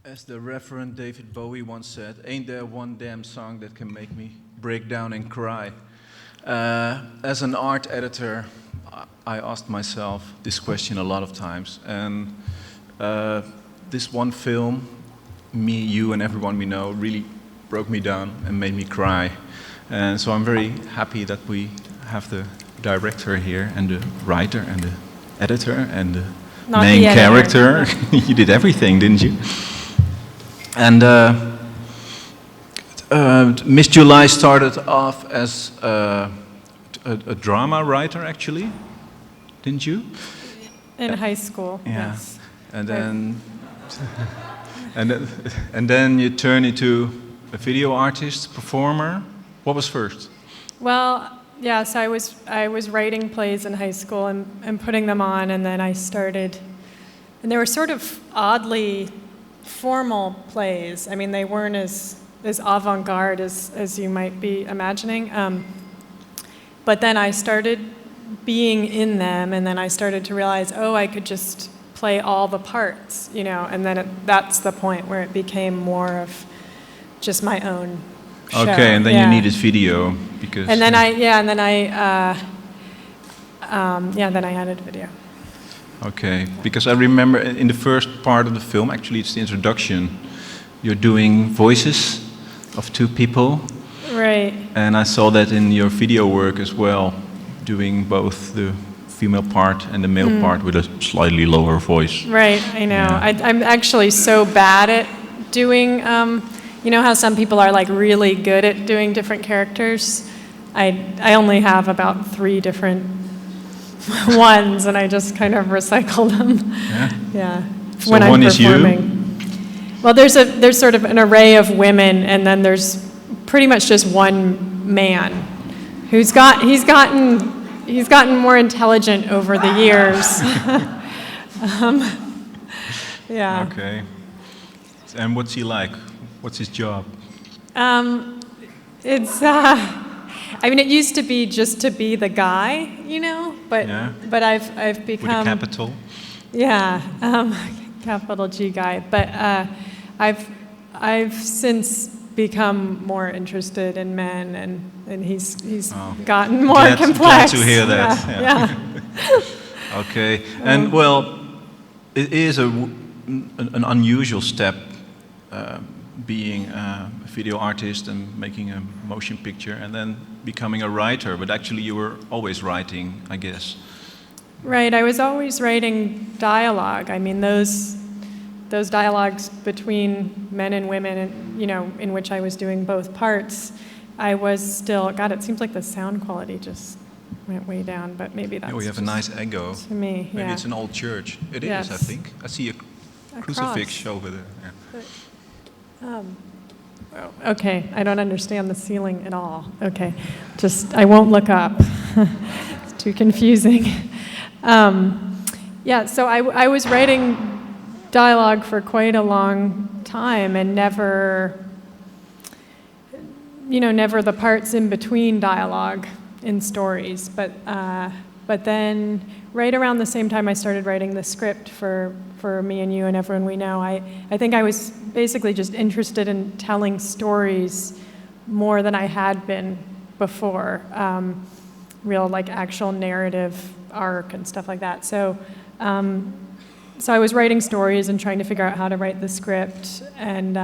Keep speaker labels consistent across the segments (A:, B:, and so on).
A: As the Reverend David Bowie once said, ain't there one damn song that can make me break down and cry? As an art editor, I asked myself this question a lot of times. And this one film, me, you, and everyone we know, really broke me down and made me cry. And so I'm very happy that we have the director here, and the writer, and the editor, and the
B: Not
A: main
B: the
A: character. You did everything, didn't you? And Miss July started off as a drama writer, actually, didn't you?
B: In high school,
A: Yeah.
B: yes.
A: And then, and then you turn into a video artist, performer. What was first?
B: Well, yes, I was writing plays in high school and putting them on, and then I started, and they were sort of oddly formal plays. I mean, they weren't as avant-garde as you might be imagining. But then I started being in them, and then I started to realize, oh, I could just play all the parts, you know, and then that's the point where it became more of just my own show.
A: Okay, and then
B: yeah.
A: you needed video because.
B: And then then I added video.
A: Okay, because I remember in the first part of the film, actually it's the introduction, you're doing voices of two people.
B: Right.
A: And I saw that in your video work as well, doing both the female part and the male part with a slightly lower voice.
B: Right, I know.
A: Yeah.
B: I'm actually so bad at doing, you know how some people are like really good at doing different characters? I only have about 3 different ones, and I just kind of recycle them.
A: Yeah.
B: Yeah.
A: So
B: when I'm
A: one is you?
B: performing. Well, there's sort of an array of women, and then there's pretty much just one man he's gotten more intelligent over the years. Yeah.
A: Okay. And what's he like? What's his job?
B: It's I mean, it used to be just to be the guy, you know, but I've become
A: With a capital?
B: Yeah, capital G guy. But I've since become more interested in men, and he's gotten more complex.
A: Glad to hear that.
B: Yeah.
A: Okay, and well, it is an unusual step, being a video artist and making a motion picture, and then becoming a writer. But actually, you were always writing, I guess.
B: Right, I was always writing dialogue. I mean, those dialogues between men and women, and, you know, in which I was doing both parts, I was still, God, it seems like the sound quality just went way down, but maybe that's
A: we have a nice echo.
B: To me,
A: Maybe it's an old church. It is, I think. I see a crucifix over there. Yeah.
B: Okay, I don't understand the ceiling at all. Okay, I won't look up. It's too confusing. So I was writing dialogue for quite a long time, and never the parts in between dialogue in stories. But then right around the same time I started writing the script for Me and You and Everyone We Know, I think I was basically just interested in telling stories more than I had been before, real like actual narrative arc and stuff like that. So I was writing stories and trying to figure out how to write the script, and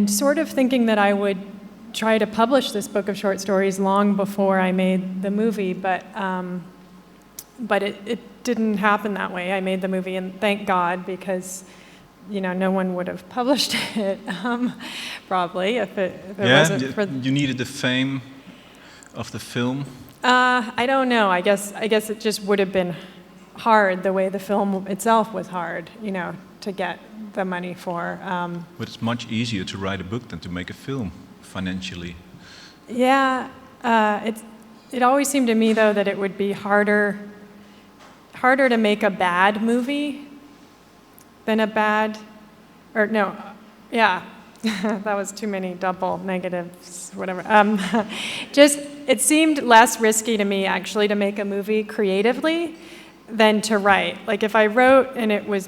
B: sort of thinking that I would try to publish this book of short stories long before I made the movie, but it didn't happen that way. I made the movie, and thank God, because no one would have published it, probably, if it wasn't for...
A: You needed the fame of the film?
B: I don't know. I guess it just would have been hard, the way the film itself was hard, to get the money for.
A: But it's much easier to write a book than to make a film, financially.
B: Yeah, it always seemed to me, though, that it would be harder to make a bad movie than that was too many double negatives, whatever. It seemed less risky to me, actually, to make a movie creatively, than to write. Like if I wrote and it was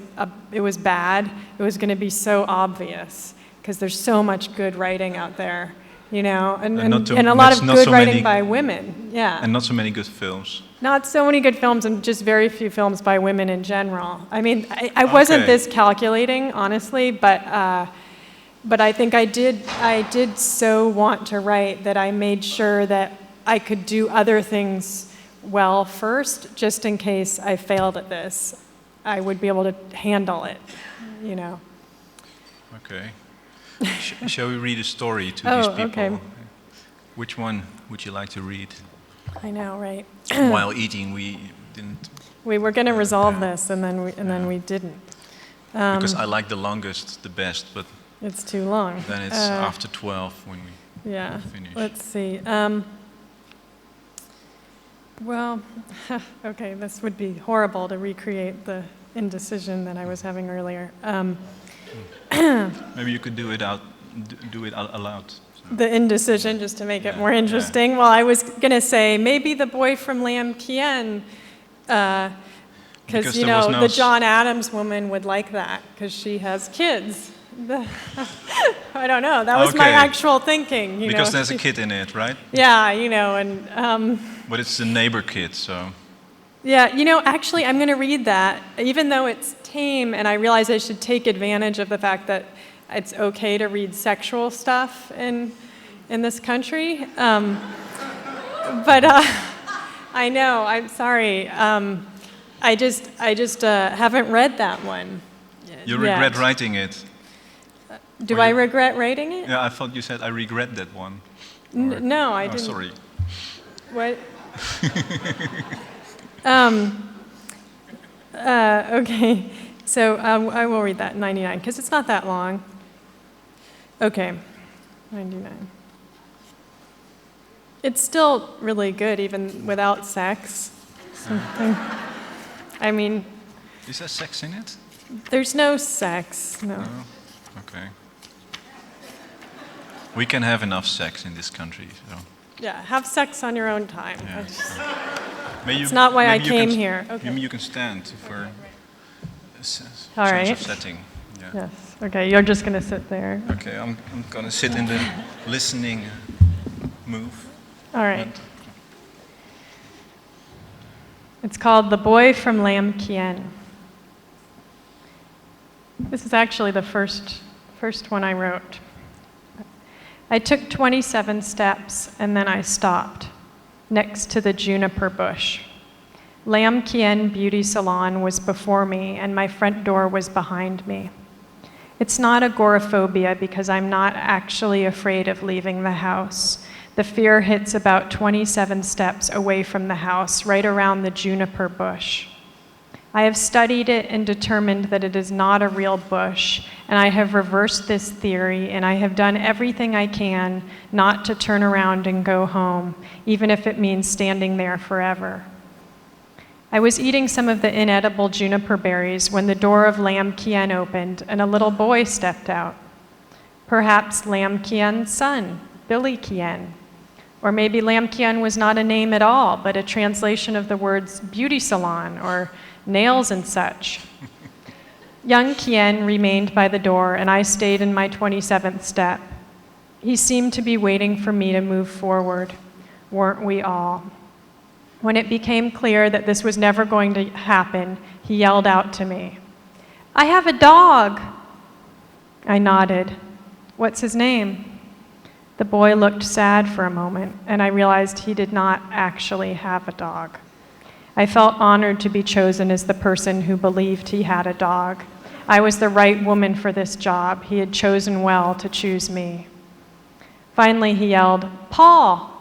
B: bad, it was going to be so obvious because there's so much good writing out there, you know, and a lot of good writing by women. Yeah.
A: And not so many good films.
B: Not so many good films, and just very few films by women in general. I mean, I wasn't this calculating, honestly, but I think I did so want to write that I made sure that I could do other things well first, just in case I failed at this. I would be able to handle it, you know.
A: Okay. Shall we read a story to these people?
B: Okay.
A: Which one would you like to read?
B: I know, right?
A: While eating, we didn't.
B: We were going to resolve this, and then we didn't.
A: Because I like the longest the best, but
B: it's too long.
A: Then it's after 12 when we finish.
B: Let's see. Well, okay, this would be horrible to recreate the indecision that I was having earlier.
A: Maybe you could do it aloud. So.
B: The indecision, just to make it more interesting. Yeah. Well, I was going to say maybe the boy from Liam Keon, because you know the John Adams woman would like that because she has kids. I don't know. That was my actual thinking.
A: Because there's a kid in it, right?
B: Yeah, you know, and.
A: But it's the neighbor kid, so.
B: Yeah, you know, actually, I'm going to read that, even though it's tame, and I realize I should take advantage of the fact that it's okay to read sexual stuff in this country. But I know. I'm sorry. I just haven't read that one.
A: You regret writing it.
B: Do I regret writing it?
A: Yeah, I thought you said I regret that one.
B: No, I didn't.
A: Sorry.
B: What? Okay, so I will read that, 99, because it's not that long. Okay, 99. It's still really good, even without sex. I mean...
A: Is there sex in it?
B: There's no sex, no.
A: Oh, okay. We can have enough sex in this country, so...
B: Yeah, have sex on your own time.
A: Yeah.
B: That's not why I came here. Okay.
A: Maybe you can stand for a sense of setting. Yeah.
B: Yes. Okay, you're just going to sit there.
A: Okay, I'm going to sit in the listening move.
B: All right. It's called The Boy from Liam Keon. This is actually the first one I wrote. I took 27 steps, and then I stopped, next to the juniper bush. Liam Keon Beauty Salon was before me, and my front door was behind me. It's not agoraphobia because I'm not actually afraid of leaving the house. The fear hits about 27 steps away from the house, right around the juniper bush. I have studied it and determined that it is not a real bush, and I have reversed this theory, and I have done everything I can not to turn around and go home, even if it means standing there forever. I was eating some of the inedible juniper berries when the door of Liam Keon opened, and a little boy stepped out. Perhaps Liam Keon's son, Billy Keon. Or maybe Liam Keon was not a name at all, but a translation of the words beauty salon or nails and such. Young Keon remained by the door, and I stayed in my 27th step. He seemed to be waiting for me to move forward. Weren't we all? When it became clear that this was never going to happen, he yelled out to me, "I have a dog!" I nodded. "What's his name?" The boy looked sad for a moment, and I realized he did not actually have a dog. I felt honored to be chosen as the person who believed he had a dog. I was the right woman for this job. He had chosen well to choose me. Finally, he yelled, "Paul!"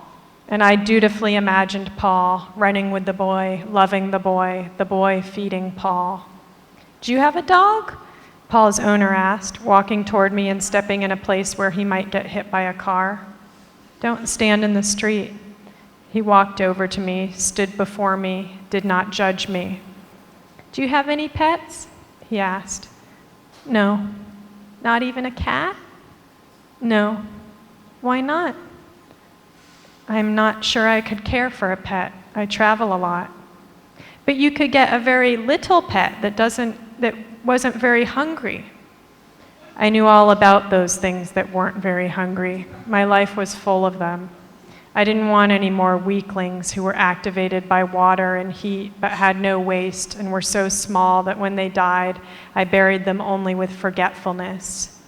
B: And I dutifully imagined Paul running with the boy, loving the boy feeding Paul. "Do you have a dog?" Paul's owner asked, walking toward me and stepping in a place where he might get hit by a car. "Don't stand in the street." He walked over to me, stood before me, did not judge me. "Do you have any pets?" he asked. "No." "Not even a cat?" "No." "Why not?" "I'm not sure I could care for a pet. I travel a lot." But you could get a very little pet that wasn't very hungry. I knew all about those things that weren't very hungry. My life was full of them. I didn't want any more weaklings who were activated by water and heat but had no waste and were so small that when they died, I buried them only with forgetfulness.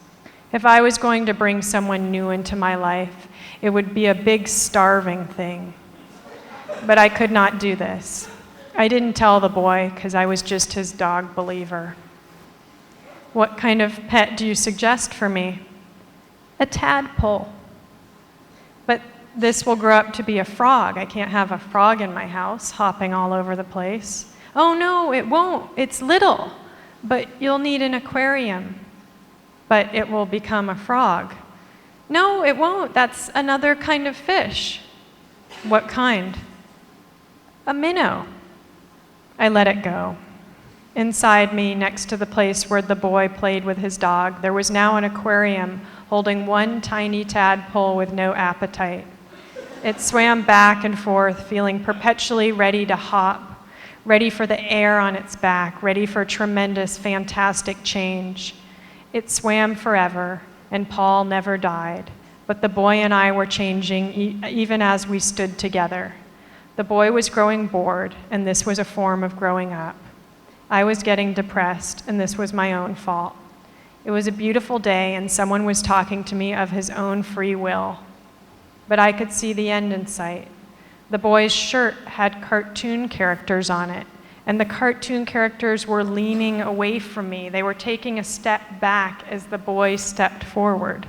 B: If I was going to bring someone new into my life, it would be a big starving thing. But I could not do this. I didn't tell the boy because I was just his dog believer. What kind of pet do you suggest for me? A tadpole. But this will grow up to be a frog. I can't have a frog in my house hopping all over the place. Oh no, it won't. It's little. But you'll need an aquarium. But it will become a frog. No, it won't. That's another kind of fish. What kind? A minnow. I let it go. Inside me, next to the place where the boy played with his dog, there was now an aquarium holding one tiny tadpole with no appetite. It swam back and forth, feeling perpetually ready to hop, ready for the air on its back, ready for tremendous, fantastic change. It swam forever, and Paul never died, but the boy and I were changing even as we stood together. The boy was growing bored, and this was a form of growing up. I was getting depressed, and this was my own fault. It was a beautiful day, and someone was talking to me of his own free will. But I could see the end in sight. The boy's shirt had cartoon characters on it, and the cartoon characters were leaning away from me. They were taking a step back as the boy stepped forward.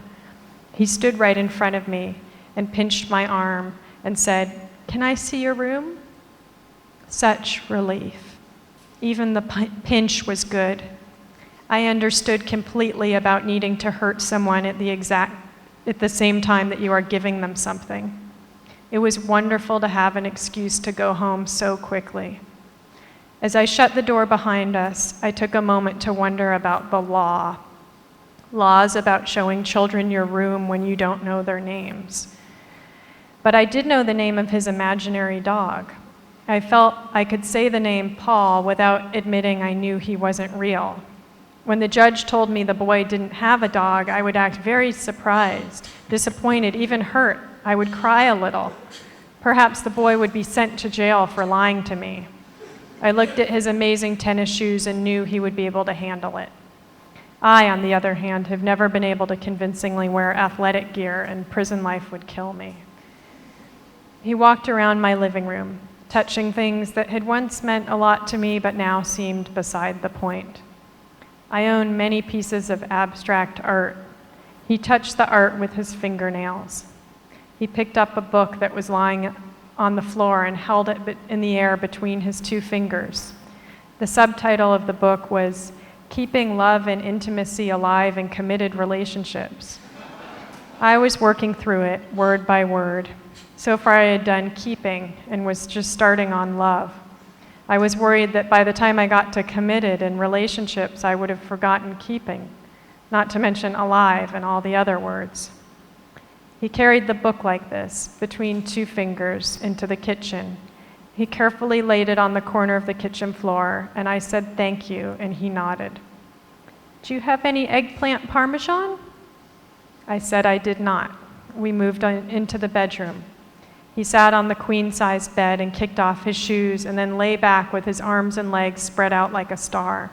B: He stood right in front of me and pinched my arm and said, "Can I see your room?" Such relief. Even the pinch was good. I understood completely about needing to hurt someone at the same time that you are giving them something. It was wonderful to have an excuse to go home so quickly. As I shut the door behind us, I took a moment to wonder about the law. Laws about showing children your room when you don't know their names. But I did know the name of his imaginary dog. I felt I could say the name Paul without admitting I knew he wasn't real. When the judge told me the boy didn't have a dog, I would act very surprised, disappointed, even hurt. I would cry a little. Perhaps the boy would be sent to jail for lying to me. I looked at his amazing tennis shoes and knew he would be able to handle it. I, on the other hand, have never been able to convincingly wear athletic gear, and prison life would kill me. He walked around my living room, touching things that had once meant a lot to me but now seemed beside the point. I own many pieces of abstract art. He touched the art with his fingernails. He picked up a book that was lying on the floor and held it in the air between his two fingers. The subtitle of the book was "Keeping Love and Intimacy Alive in Committed Relationships." I was working through it, word by word. So far I had done keeping and was just starting on love. I was worried that by the time I got to committed and relationships, I would have forgotten keeping, not to mention alive and all the other words. He carried the book like this, between two fingers, into the kitchen. He carefully laid it on the corner of the kitchen floor, and I said thank you, and he nodded. "Do you have any eggplant parmesan?" I said I did not. We moved into the bedroom. He sat on the queen-sized bed and kicked off his shoes and then lay back with his arms and legs spread out like a star.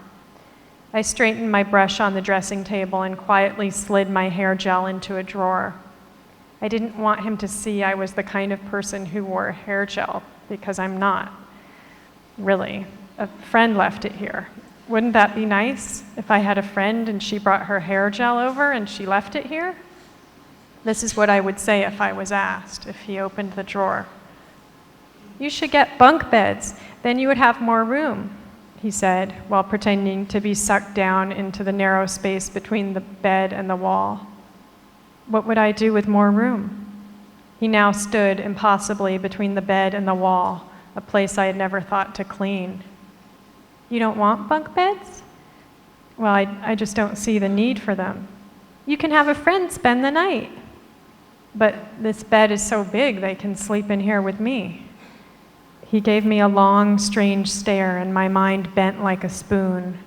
B: I straightened my brush on the dressing table and quietly slid my hair gel into a drawer. I didn't want him to see I was the kind of person who wore hair gel, because I'm not. Really. A friend left it here. Wouldn't that be nice if I had a friend and she brought her hair gel over and she left it here? This is what I would say if I was asked, if he opened the drawer. "You should get bunk beds, then you would have more room," he said, while pretending to be sucked down into the narrow space between the bed and the wall. What would I do with more room? He now stood impossibly between the bed and the wall, a place I had never thought to clean. "You don't want bunk beds?" "Well, I just don't see the need for them." "You can have a friend spend the night." "But this bed is so big they can sleep in here with me." He gave me a long, strange stare, and my mind bent like a spoon.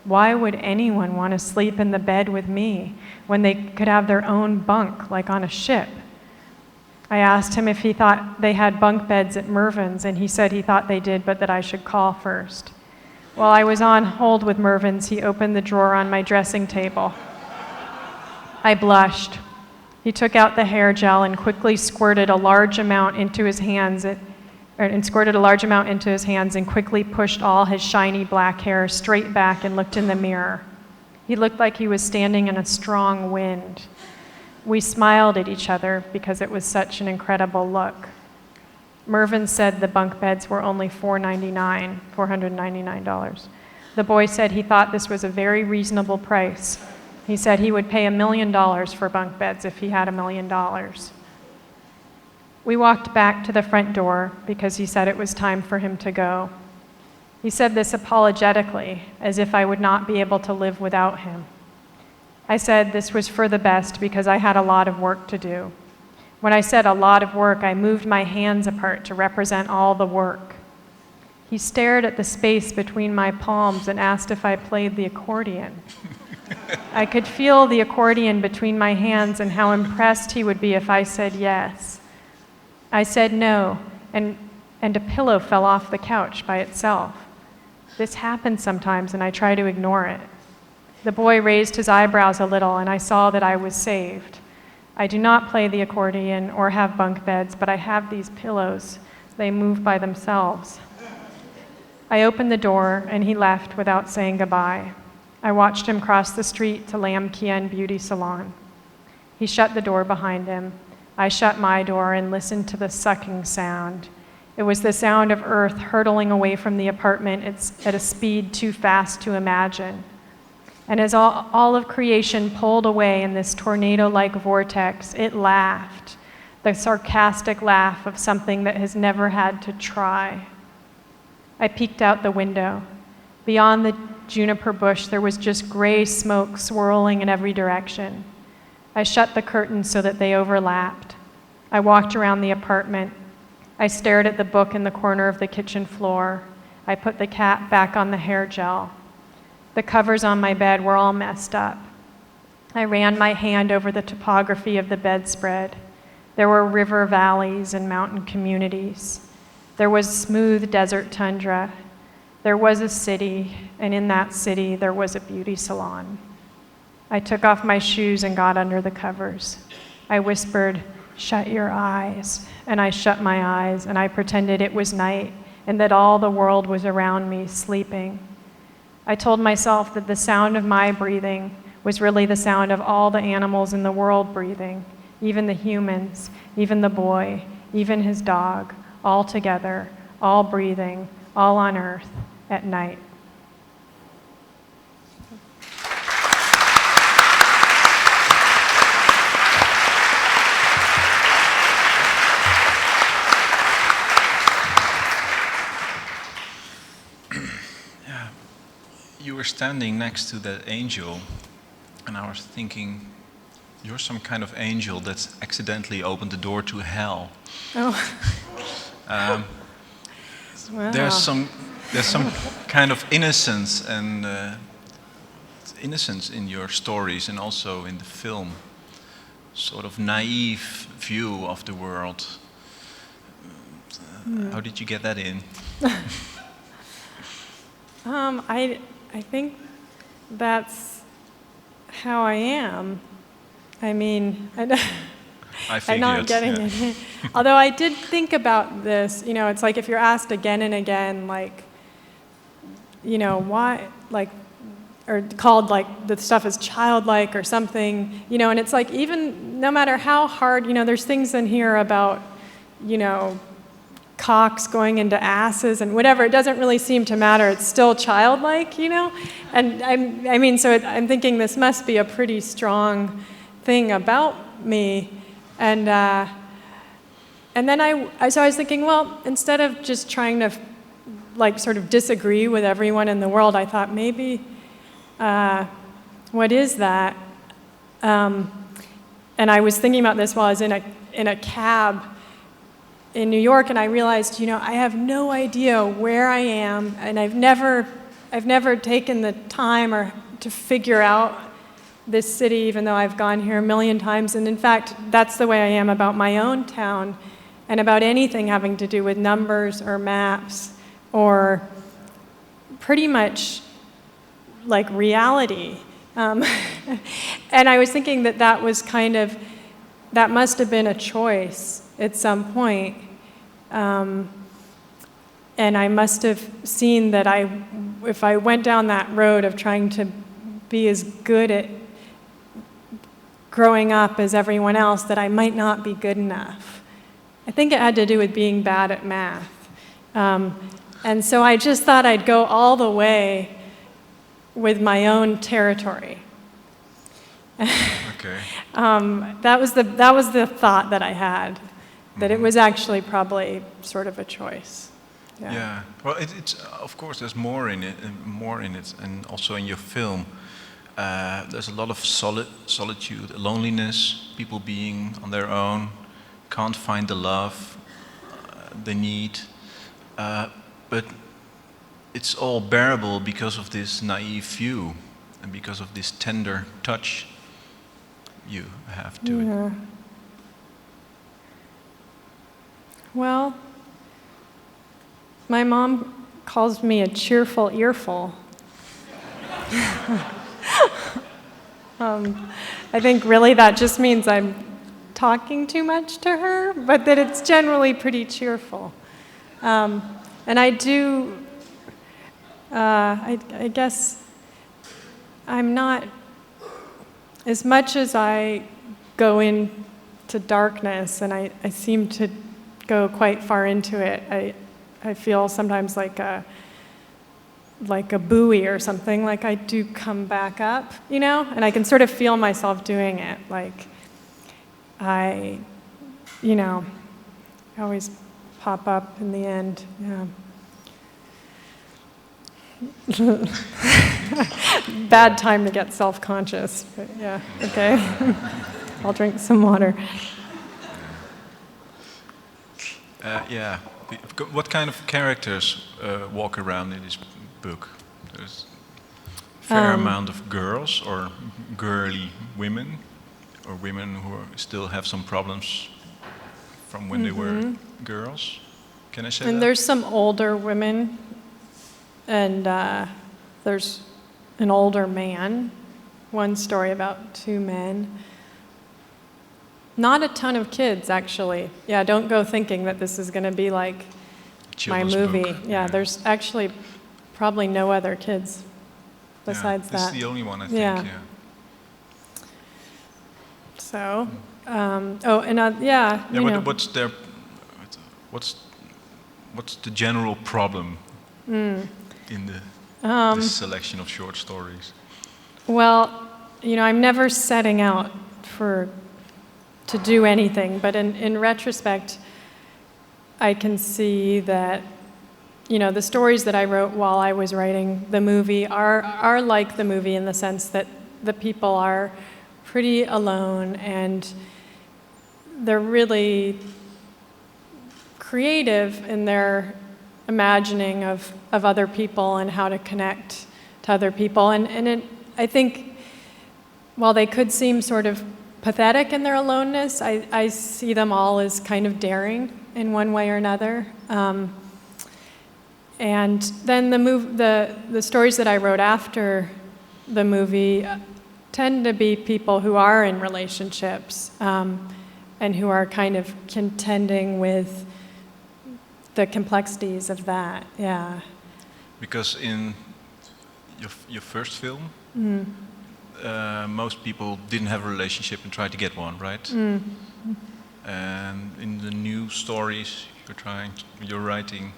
B: Why would anyone want to sleep in the bed with me when they could have their own bunk, like on a ship? I asked him if he thought they had bunk beds at Mervyn's, and he said he thought they did, but that I should call first. While I was on hold with Mervyn's, he opened the drawer on my dressing table. I blushed. He took out the hair gel and quickly squirted a large amount into his hands and quickly pushed all his shiny black hair straight back and looked in the mirror. He looked like he was standing in a strong wind. We smiled at each other because it was such an incredible look. Mervyn said the bunk beds were only $499. The boy said he thought this was a very reasonable price. He said he would pay $1 million for bunk beds if he had $1 million. We walked back to the front door because he said it was time for him to go. He said this apologetically, as if I would not be able to live without him. I said this was for the best because I had a lot of work to do. When I said a lot of work, I moved my hands apart to represent all the work. He stared at the space between my palms and asked if I played the accordion. I could feel the accordion between my hands and how impressed he would be if I said yes. I said no, and a pillow fell off the couch by itself. This happens sometimes, and I try to ignore it. The boy raised his eyebrows a little, and I saw that I was saved. I do not play the accordion or have bunk beds, but I have these pillows. They move by themselves. I opened the door, and he left without saying goodbye. I watched him cross the street to Liam Keon Beauty Salon. He shut the door behind him. I shut my door and listened to the sucking sound. It was the sound of earth hurtling away from the apartment at a speed too fast to imagine. And as all of creation pulled away in this tornado-like vortex, it laughed, the sarcastic laugh of something that has never had to try. I peeked out the window. Beyond the juniper bush, there was just gray smoke swirling in every direction. I shut the curtains so that they overlapped. I walked around the apartment. I stared at the book in the corner of the kitchen floor. I put the cap back on the hair gel. The covers on my bed were all messed up. I ran my hand over the topography of the bedspread. There were river valleys and mountain communities. There was smooth desert tundra. There was a city, and in that city there was a beauty salon. I took off my shoes and got under the covers. I whispered, "Shut your eyes." And I shut my eyes, and I pretended it was night and that all the world was around me, sleeping. I told myself that the sound of my breathing was really the sound of all the animals in the world breathing, even the humans, even the boy, even his dog, all together, all breathing, all on earth at night.
A: You were standing next to that angel, and I was thinking, you're some kind of angel that's accidentally opened the door to hell.
B: Oh. Wow.
A: There's some kind of innocence and innocence in your stories, and also in the film. Sort of naive view of the world. How did you get that in?
B: I think that's how I am. I mean, I'm not getting it. Although I did think about this, it's like if you're asked again and again, like, why, like, or called like the stuff is childlike or something, and it's like even no matter how hard, there's things in here about, cocks going into asses and whatever, it doesn't really seem to matter. It's still childlike, And I'm thinking this must be a pretty strong thing about me. And then I was thinking, well, instead of just trying to like sort of disagree with everyone in the world, I thought maybe, what is that? And I was thinking about this while I was in a cab in New York, and I realized, I have no idea where I am, and I've never taken the time or to figure out this city, even though I've gone here a million times. And in fact, that's the way I am about my own town and about anything having to do with numbers or maps or pretty much like reality. And I was thinking that was that must have been a choice at some point. And I must have seen that if I went down that road of trying to be as good at growing up as everyone else, that I might not be good enough. I think it had to do with being bad at math. And so I just thought I'd go all the way with my own territory.
A: Okay.
B: That was the thought that I had, that it was actually probably sort of a choice.
A: Yeah. Well, it's of course there's more in it, and also in your film, there's a lot of solitude, loneliness, people being on their own, can't find the love they need, but it's all bearable because of this naive view and because of this tender touch you have to it.
B: Well, my mom calls me a cheerful earful. I think really that just means I'm talking too much to her, but that it's generally pretty cheerful. And I do, I guess I'm not, as much as I go into darkness, and I seem to go quite far into it, I feel sometimes like a buoy or something, like I do come back up, and I can sort of feel myself doing it, like I always pop up in the end, Bad time to get self-conscious, but yeah, okay. I'll drink some water.
A: Yeah. What kind of characters walk around in this book? There's a fair amount of girls or girly women, or women who still have some problems from when they were girls. Can I say that?
B: And there's some older women, and there's an older man. One story about two men. Not a ton of kids, actually. Yeah, don't go thinking that this is going to be like
A: Children's
B: my movie.
A: book.
B: Yeah, there's actually probably no other kids besides
A: this
B: that.
A: is the only one, I think, yeah.
B: So,
A: what's the general problem in this selection of short stories?
B: Well, I'm never setting out to do anything, but in retrospect, I can see that, the stories that I wrote while I was writing the movie are like the movie in the sense that the people are pretty alone and they're really creative in their imagining of other people and how to connect to other people. And I think while they could seem sort of pathetic in their aloneness, I see them all as kind of daring in one way or another. And then the stories that I wrote after the movie tend to be people who are in relationships and who are kind of contending with the complexities of that, yeah. Because
A: in your first film, most people didn't have a relationship and tried to get one, right? And in the new stories you're writing,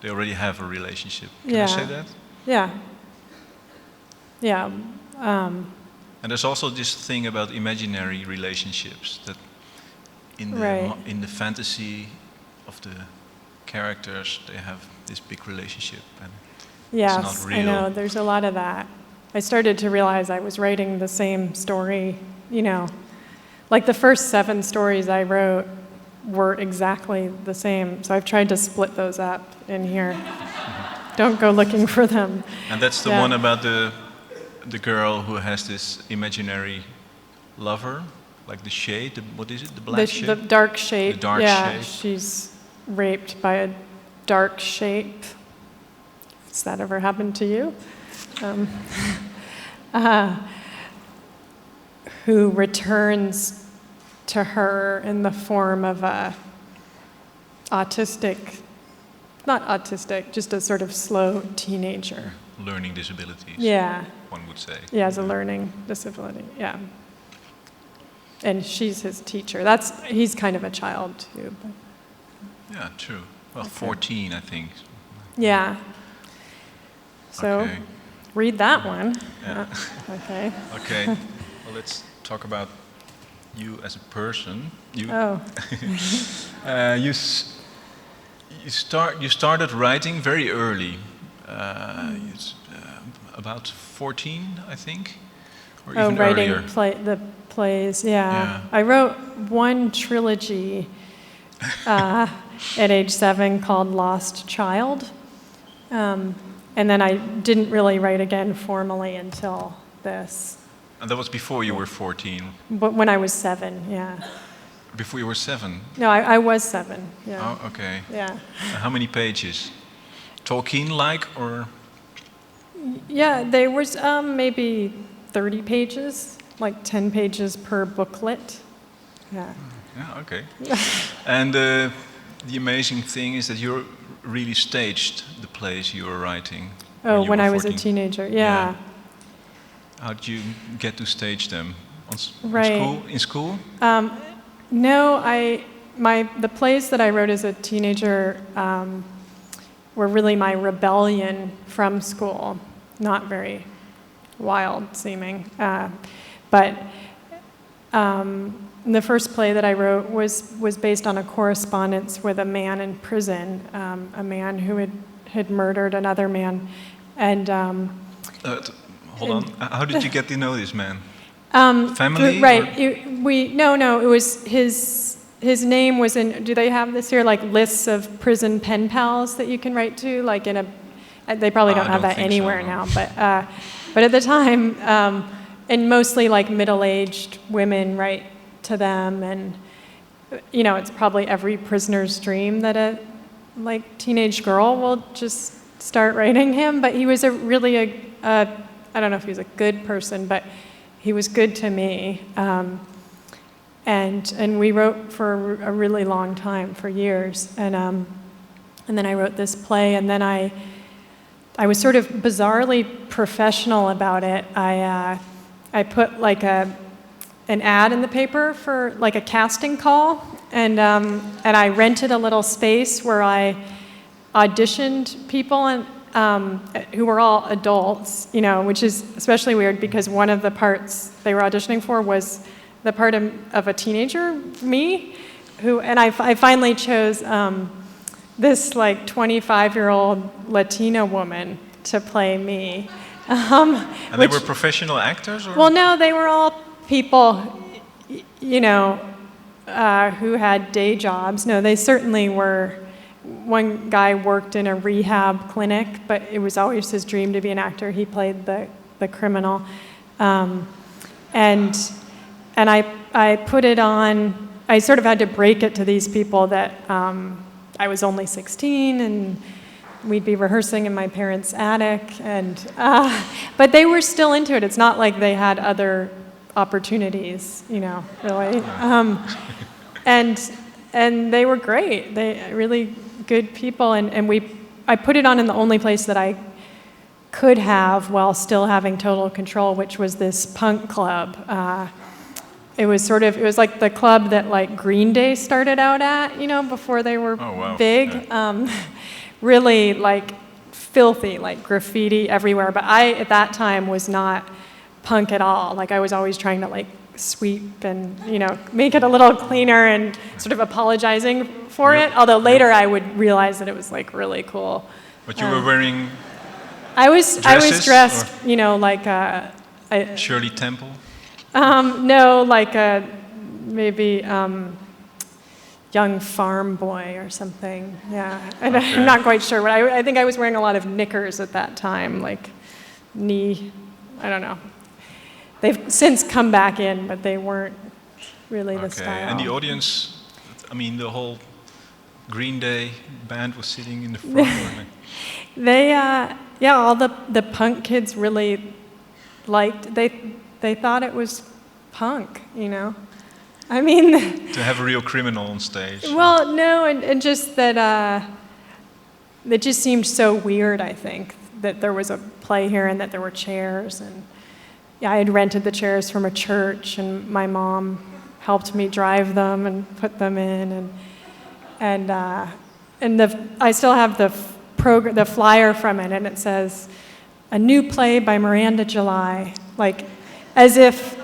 A: they already have a relationship. Can I say that?
B: Yeah. Yeah.
A: And there's also this thing about imaginary relationships, that in the fantasy of the characters, they have this big relationship, and it's not real.
B: I know, there's a lot of that. I started to realize I was writing the same story, like the first 7 stories I wrote were exactly the same. So I've tried to split those up in here. Don't go looking for them.
C: And that's the one about the girl who has this imaginary lover, like the shade. What is it? The black shade.
B: The dark shade.
C: The dark
B: yeah,
C: shade.
B: she's raped by a dark shape. Has that ever happened to you? Who returns to her in the form of a not autistic, just a sort of slow teenager.
C: Learning disabilities.
B: Yeah.
C: One would say.
B: Yeah, as a learning disability, yeah. And she's his teacher. He's kind of a child too. But.
C: Yeah, true. Well,
B: Okay.
C: 14, I think.
B: Yeah. So,
C: Okay.
B: read that one.
C: Yeah.
B: Okay.
C: Okay. Well, let's talk about you as a person.
B: Oh.
C: You started writing very early. About 14, I think, or even
B: writing
C: earlier.
B: the plays. Yeah.
C: Yeah.
B: I wrote one trilogy at age 7 called Lost Child, and then I didn't really write again formally until this.
C: And that was before you were 14.
B: But when I was 7, yeah.
C: Before you were 7.
B: No, I was 7. Yeah.
C: Oh, okay.
B: Yeah.
C: How many pages? Tolkien-like, or?
B: Yeah, there was maybe 30 pages, like 10 pages per booklet. Yeah.
C: Yeah, okay. And the amazing thing is that you really staged the plays you were writing.
B: Oh,
C: you
B: when
C: were
B: I was
C: 14.
B: a teenager, yeah.
C: How did you get to stage them?
B: Right.
C: In school?
B: No, the plays that I wrote as a teenager were really my rebellion from school. Not very wild seeming. But the first play that I wrote was based on a correspondence with a man in prison, a man who had murdered another man. And
C: hold on. How did you get to know this man? Family?
B: Right. It was his name was in, do they have this here, like lists of prison pen pals that you can write to, like they probably don't have that anywhere
C: so, no.
B: now, but at the time, and mostly like middle-aged women write to them, and it's probably every prisoner's dream that a like teenage girl will just start writing him, but he was really I don't know if he was a good person, but he was good to me. And we wrote for a really long time, for years. And then I wrote this play, and then I was sort of bizarrely professional about it. I put like an ad in the paper for like a casting call, and I rented a little space where I auditioned people and who were all adults, which is especially weird because one of the parts they were auditioning for was the part of a teenager, me, and I finally chose this like 25-year-old Latina woman to play me.
C: And they were professional actors? Or?
B: Well, no, they were all people, who had day jobs. No, they certainly were. One guy worked in a rehab clinic, but it was always his dream to be an actor. He played the criminal. And I put it on, I sort of had to break it to these people that I was only 16 and we'd be rehearsing in my parents' attic. But they were still into it. It's not like they had other opportunities, really. And they were great. They really good people. And I put it on in the only place that I could have while still having total control, which was this punk club. It was like the club that like Green Day started out at, before they were big. Yeah. Really like filthy, like graffiti everywhere. But I, at that time, was not punk at all. Like I was always trying to like sweep and, make it a little cleaner and sort of apologizing for it. Although later I would realize that it was like really cool.
C: But you were wearing
B: I was dressed,
C: or?
B: Like
C: Shirley Temple?
B: No, like maybe, young farm boy or something. Yeah, and I'm not quite sure. But I think I was wearing a lot of knickers at that time, like knee. I don't know. They've since come back in, but they weren't really the style.
C: And the audience, I mean, the whole Green Day band was sitting in the front.
B: They, all the punk kids really liked. They thought it was punk, you know. I mean,
C: to have a real criminal on stage.
B: Well, no, and just that it just seemed so weird. I think that there was a play here and that there were chairs, and yeah, I had rented the chairs from a church, and my mom helped me drive them and put them in, and I still have the flyer from it, and it says a new play by Miranda July, like as if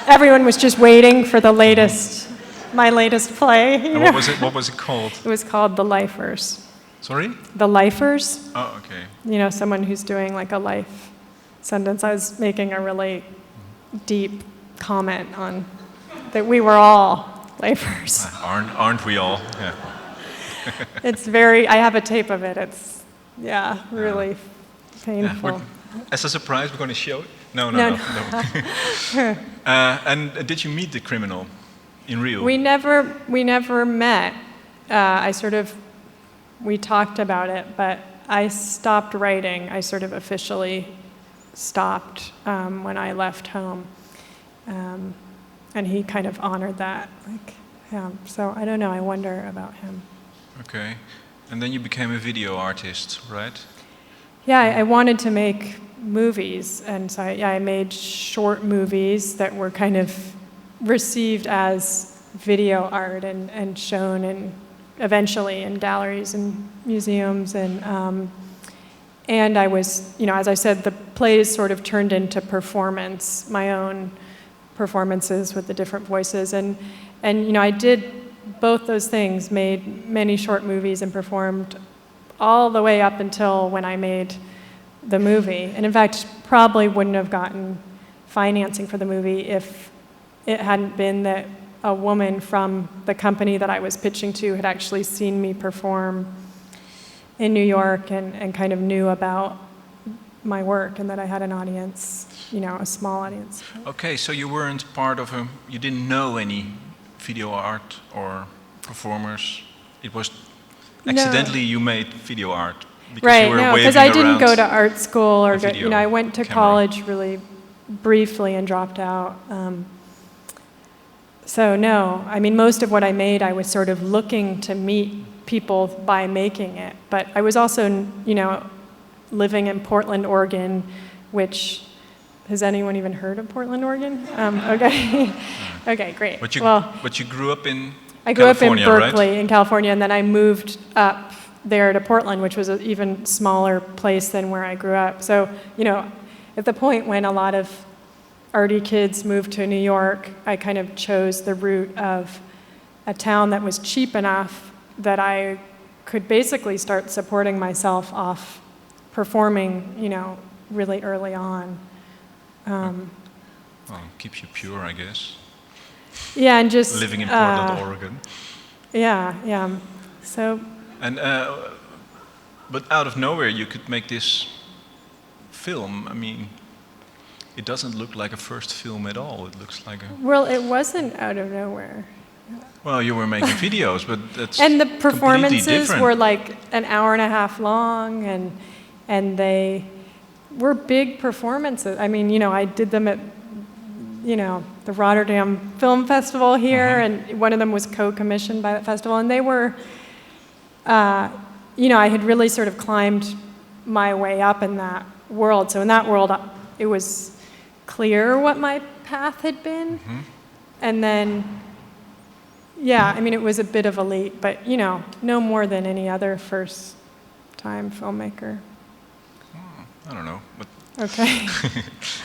B: everyone was just waiting for my latest play.
C: And what was it? What was it called?
B: It was called The Lifers.
C: Sorry?
B: The Lifers.
C: Oh, okay.
B: Someone who's doing like a life sentence. I was making a really deep comment on that we were all lifers.
C: Aren't we all? Yeah.
B: It's I have a tape of it. It's, really painful.
C: Yeah, as a surprise, we're going to show it? No. And did you meet the criminal in real?
B: We never met. We talked about it, but I stopped writing. I sort of officially stopped when I left home. And he kind of honored that. So I don't know, I wonder about him.
C: Okay. And then you became a video artist, right?
B: Yeah, I wanted to make movies, and so I made short movies that were kind of received as video art and shown eventually in galleries and museums, and I was, as I said, the plays sort of turned into performance, my own performances with the different voices, and I did both those things, made many short movies and performed all the way up until when I made the movie. And in fact, probably wouldn't have gotten financing for the movie if it hadn't been that a woman from the company that I was pitching to had actually seen me perform in New York and kind of knew about my work and that I had an audience, a small audience.
C: Okay, so you weren't part of you didn't know any video art or performers. It was accidentally you made video art because you were
B: because I didn't go to art school or I went to
C: camera.
B: college really briefly and dropped out. So no, I mean, most of what I made, I was sort of looking to meet people by making it. But I was also, living in Portland, Oregon, which, has anyone even heard of Portland, Oregon? Okay. Okay, great.
C: But you grew up in
B: I grew
C: California,
B: up in Berkeley,
C: right?
B: in California, and then I moved up there to Portland, which was an even smaller place than where I grew up. So, at the point when a lot of arty kids moved to New York, I kind of chose the route of a town that was cheap enough that I could basically start supporting myself off performing, really early on.
C: Well, keeps you pure, I guess.
B: Yeah, and just
C: living in Portland, Oregon.
B: Yeah. So.
C: And but out of nowhere, you could make this film. I mean, it doesn't look like a first film at all. It looks like a.
B: Well, it wasn't out of nowhere.
C: Well, you were making videos, but that's
B: and the performances were like an hour and a half long, and they were big performances. I mean, I did them at, the Rotterdam Film Festival here, and one of them was co-commissioned by that festival, and they were, I had really sort of climbed my way up in that world. So in that world, it was clear what my path had been, and then. Yeah, I mean, it was a bit of a leap, but, no more than any other first-time filmmaker.
C: I don't know. But
B: okay.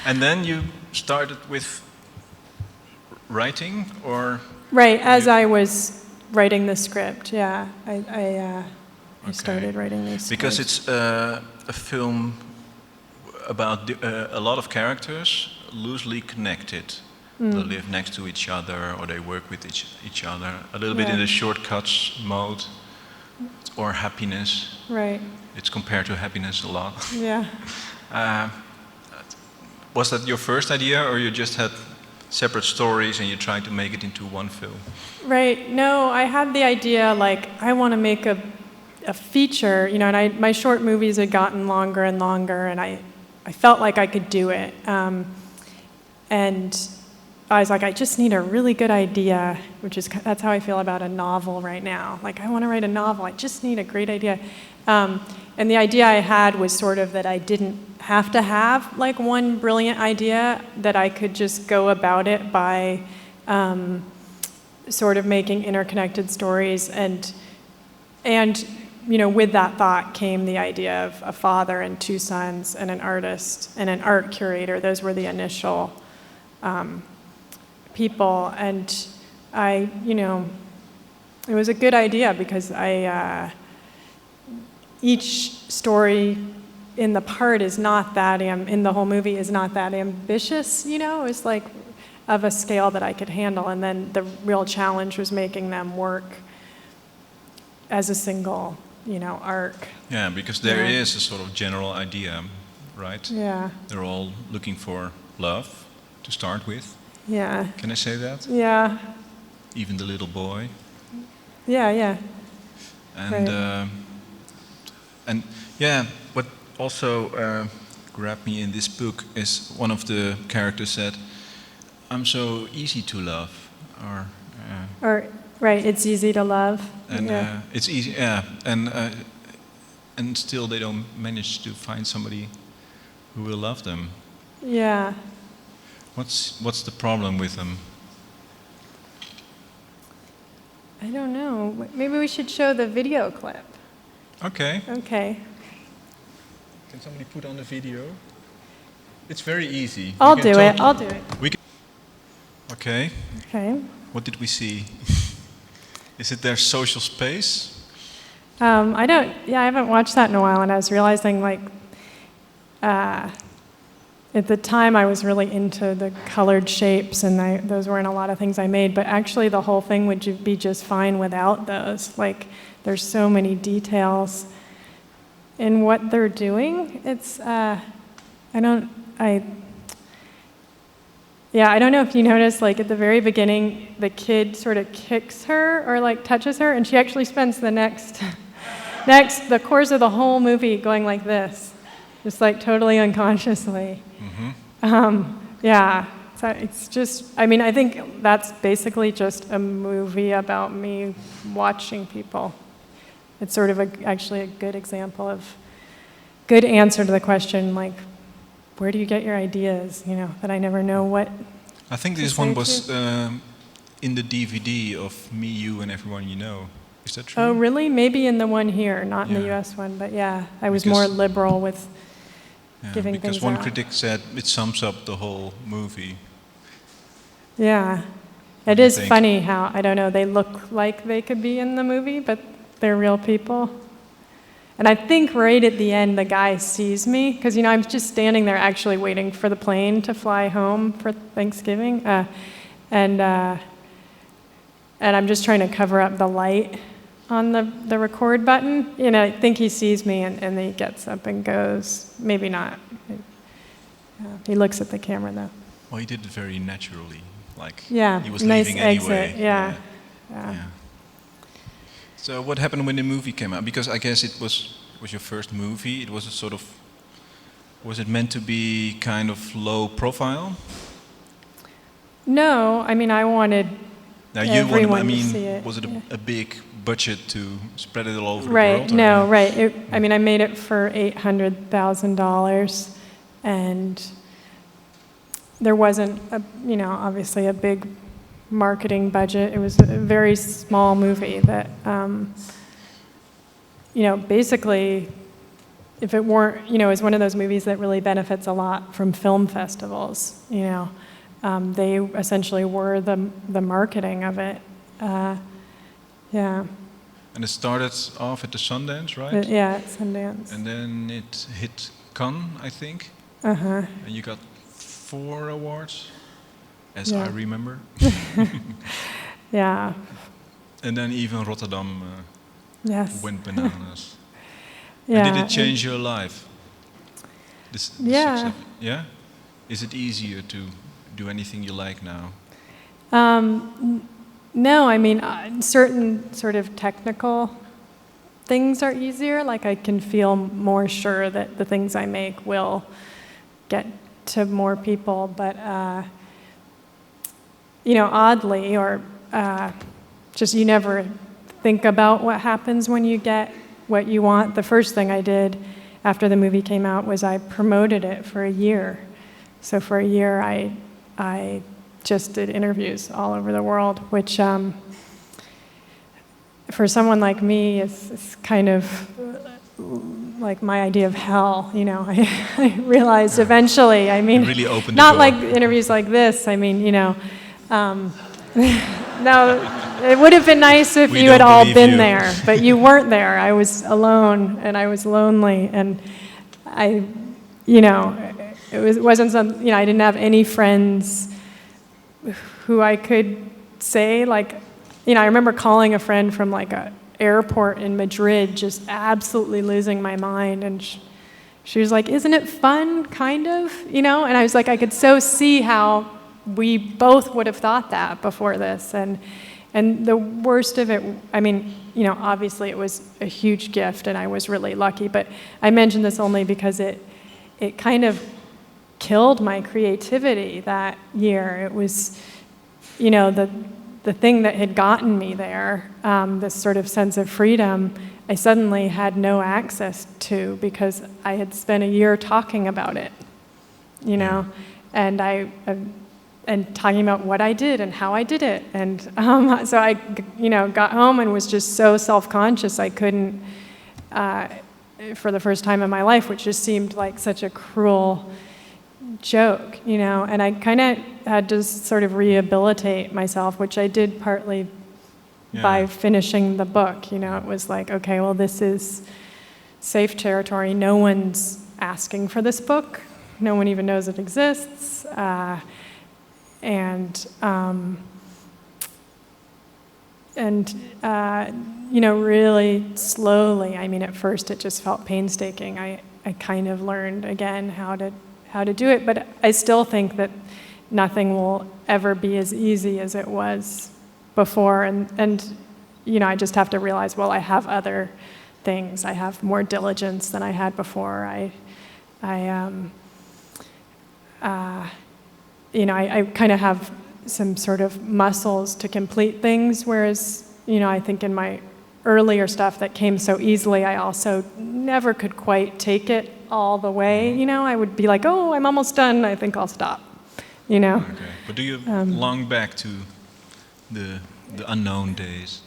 C: And then you started with writing, or?
B: Right, as I was writing the script, yeah. I started writing the script.
C: Because it's a film about a lot of characters, loosely connected. They live next to each other, or they work with each other. A little bit in the shortcuts mode, or happiness.
B: Right.
C: It's compared to happiness a lot.
B: Yeah.
C: Was that your first idea, or you just had separate stories and you tried to make it into one film?
B: Right. No, I had the idea, like, I want to make a feature, you know, and my short movies had gotten longer and longer, and I felt like I could do it. And I was like, I just need a really good idea, that's how I feel about a novel right now. Like, I want to write a novel, I just need a great idea. And the idea I had was sort of that I didn't have to have like one brilliant idea, that I could just go about it by sort of making interconnected stories. And you know, with that thought came the idea of a father and two sons and an artist and an art curator. Those were the initial people. And you know, it was a good idea because each story in the part is not that, in the whole movie is not that ambitious, you know? It's like of a scale that I could handle. And then the real challenge was making them work as a single, you know, arc.
C: Yeah, because there is a sort of general idea, right?
B: Yeah.
C: They're all looking for love to start with.
B: Yeah.
C: Can I say that?
B: Yeah.
C: Even the little boy.
B: Yeah, yeah.
C: And
B: Right.
C: and yeah, what also grabbed me in this book is one of the characters said, "I'm so easy to love,"
B: Or right, it's easy to love.
C: and
B: Yeah.
C: it's easy, and still they don't manage to find somebody who will love them.
B: Yeah.
C: What's the problem with them?
B: I don't know. Maybe we should show the video clip.
C: Okay.
B: Okay.
C: Can somebody put on the video? It's very easy.
B: I'll do it. I'll do it.
C: Okay.
B: Okay.
C: What did we see? Is it their social space?
B: I haven't watched that in a while, and I was realizing, like, at the time I was really into the colored shapes, and those weren't a lot of things I made, but actually the whole thing would be just fine without those. Like, there's so many details in what they're doing. It's, I don't know if you noticed, like, at the very beginning, the kid sort of kicks her or, like, touches her, and she actually spends the course of the whole movie going like this, just, like, totally unconsciously. So it's just, I mean, I think that's basically just a movie about me watching people. It's sort of actually a good example of, good answer to the question, like, where do you get your ideas, you know, that I never know what.
C: I think this one was in the DVD of Me, You, and Everyone You Know. Is that true?
B: Oh, really? Maybe in the one here, not in the US one, but yeah, I was more liberal with giving things out.
C: Because one critic said it sums up the whole movie.
B: Yeah. It is funny how, I don't know, they look like they could be in the movie, but they're real people. And I think right at the end, the guy sees me, because, you know, I'm just standing there actually waiting for the plane to fly home for Thanksgiving. And I'm just trying to cover up the light on the record button. You know, I think he sees me, and then he gets up and goes. Maybe not. He looks at the camera, though.
C: Well, he did it very naturally. Like, he was
B: nice
C: leaving
B: exit.
C: anyway.
B: Yeah.
C: So what happened when the movie came out? Because I guess it was your first movie. It was a sort of, was it meant to be kind of low profile?
B: No, I mean, I wanted everyone to see it.
C: Was it a big budget to spread it all over the
B: right,
C: world?
B: No, right. I mean, I made it for $800,000, and there wasn't, obviously a big marketing budget. It was a very small movie that, basically, if it weren't, is one of those movies that really benefits a lot from film festivals, They essentially were the marketing of it.
C: And it started off at the Sundance, right?
B: At Sundance.
C: And then it hit Cannes, I think.
B: Uh-huh.
C: And you got 4 awards. as I remember.
B: Yeah.
C: And then even Rotterdam
B: Yes.
C: went bananas.
B: Yeah.
C: And did it change your life? This
B: Yeah.
C: success? Yeah? Is it easier to do anything you like now?
B: No, I mean, certain sort of technical things are easier. Like I can feel more sure that the things I make will get to more people. But, oddly, or just you never think about what happens when you get what you want. The first thing I did after the movie came out was I promoted it for a year. So for a year, I just did interviews all over the world, which for someone like me is kind of like my idea of hell. I realized eventually. I mean,
C: really opened
B: not
C: the
B: like
C: door.
B: interviews like this. I mean, no, it would have been nice if
C: We
B: you had
C: don't
B: all
C: believe
B: been
C: you.
B: there, but you weren't there. I was alone and I was lonely, and it wasn't some. I didn't have any friends who I could say like, I remember calling a friend from like a airport in Madrid, just absolutely losing my mind, and she was like, "Isn't it fun, kind of?" And I was like, I could so see how we both would have thought that before this, and the worst of it, I mean, obviously it was a huge gift, and I was really lucky, but I mention this only because it kind of killed my creativity that year. It was, the thing that had gotten me there, this sort of sense of freedom, I suddenly had no access to because I had spent a year talking about it, and talking about what I did and how I did it. And so I, got home and was just so self-conscious I couldn't, for the first time in my life, which just seemed like such a cruel joke, and I kind of had to sort of rehabilitate myself, which I did partly by finishing the book. It was like, okay, well, this is safe territory. No one's asking for this book. No one even knows it exists. Really slowly, I mean, at first it just felt painstaking. I kind of learned again how to do it, but I still think that nothing will ever be as easy as it was before, and I just have to realize, well, I have other things. I have more diligence than I had before. I kind of have some sort of muscles to complete things, whereas, I think in my earlier stuff that came so easily, I also never could quite take it all the way. I would be like, oh, I'm almost done, I think I'll stop,
C: Okay. But do you long back to the unknown days?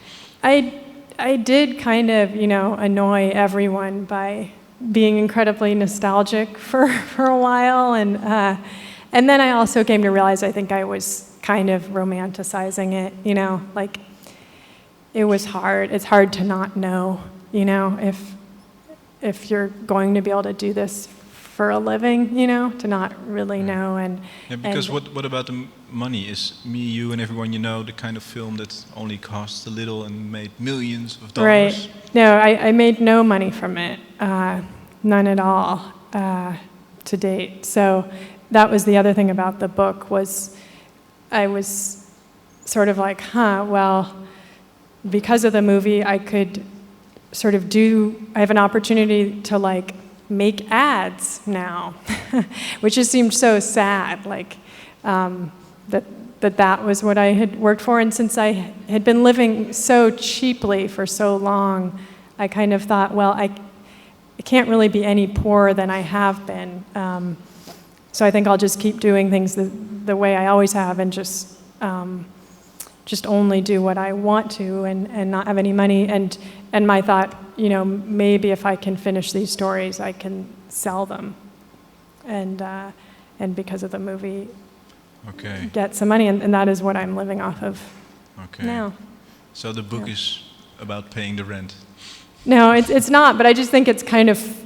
B: I did kind of, annoy everyone by being incredibly nostalgic for a while, and then I also came to realize I think I was kind of romanticizing it, like it was hard. It's hard to not know, if you're going to be able to do this for a living, to not really know.
C: Because what about the money? Is Me, You, and Everyone You Know the kind of film that only cost a little and made millions of dollars?
B: Right. No, I made no money from it, none at all, to date. So that was the other thing about the book, was I was sort of like, well, because of the movie, I could sort of I have an opportunity to like make ads now, which just seemed so sad, like that was what I had worked for. And since I had been living so cheaply for so long, I kind of thought, well, I can't really be any poorer than I have been. So I think I'll just keep doing things the way I always have, and just only do what I want to, and not have any money. And my thought, maybe if I can finish these stories, I can sell them, and because of the movie, get some money, and that is what I'm living off of now.
C: So the book is about paying the rent.
B: No, it's not, but I just think it's kind of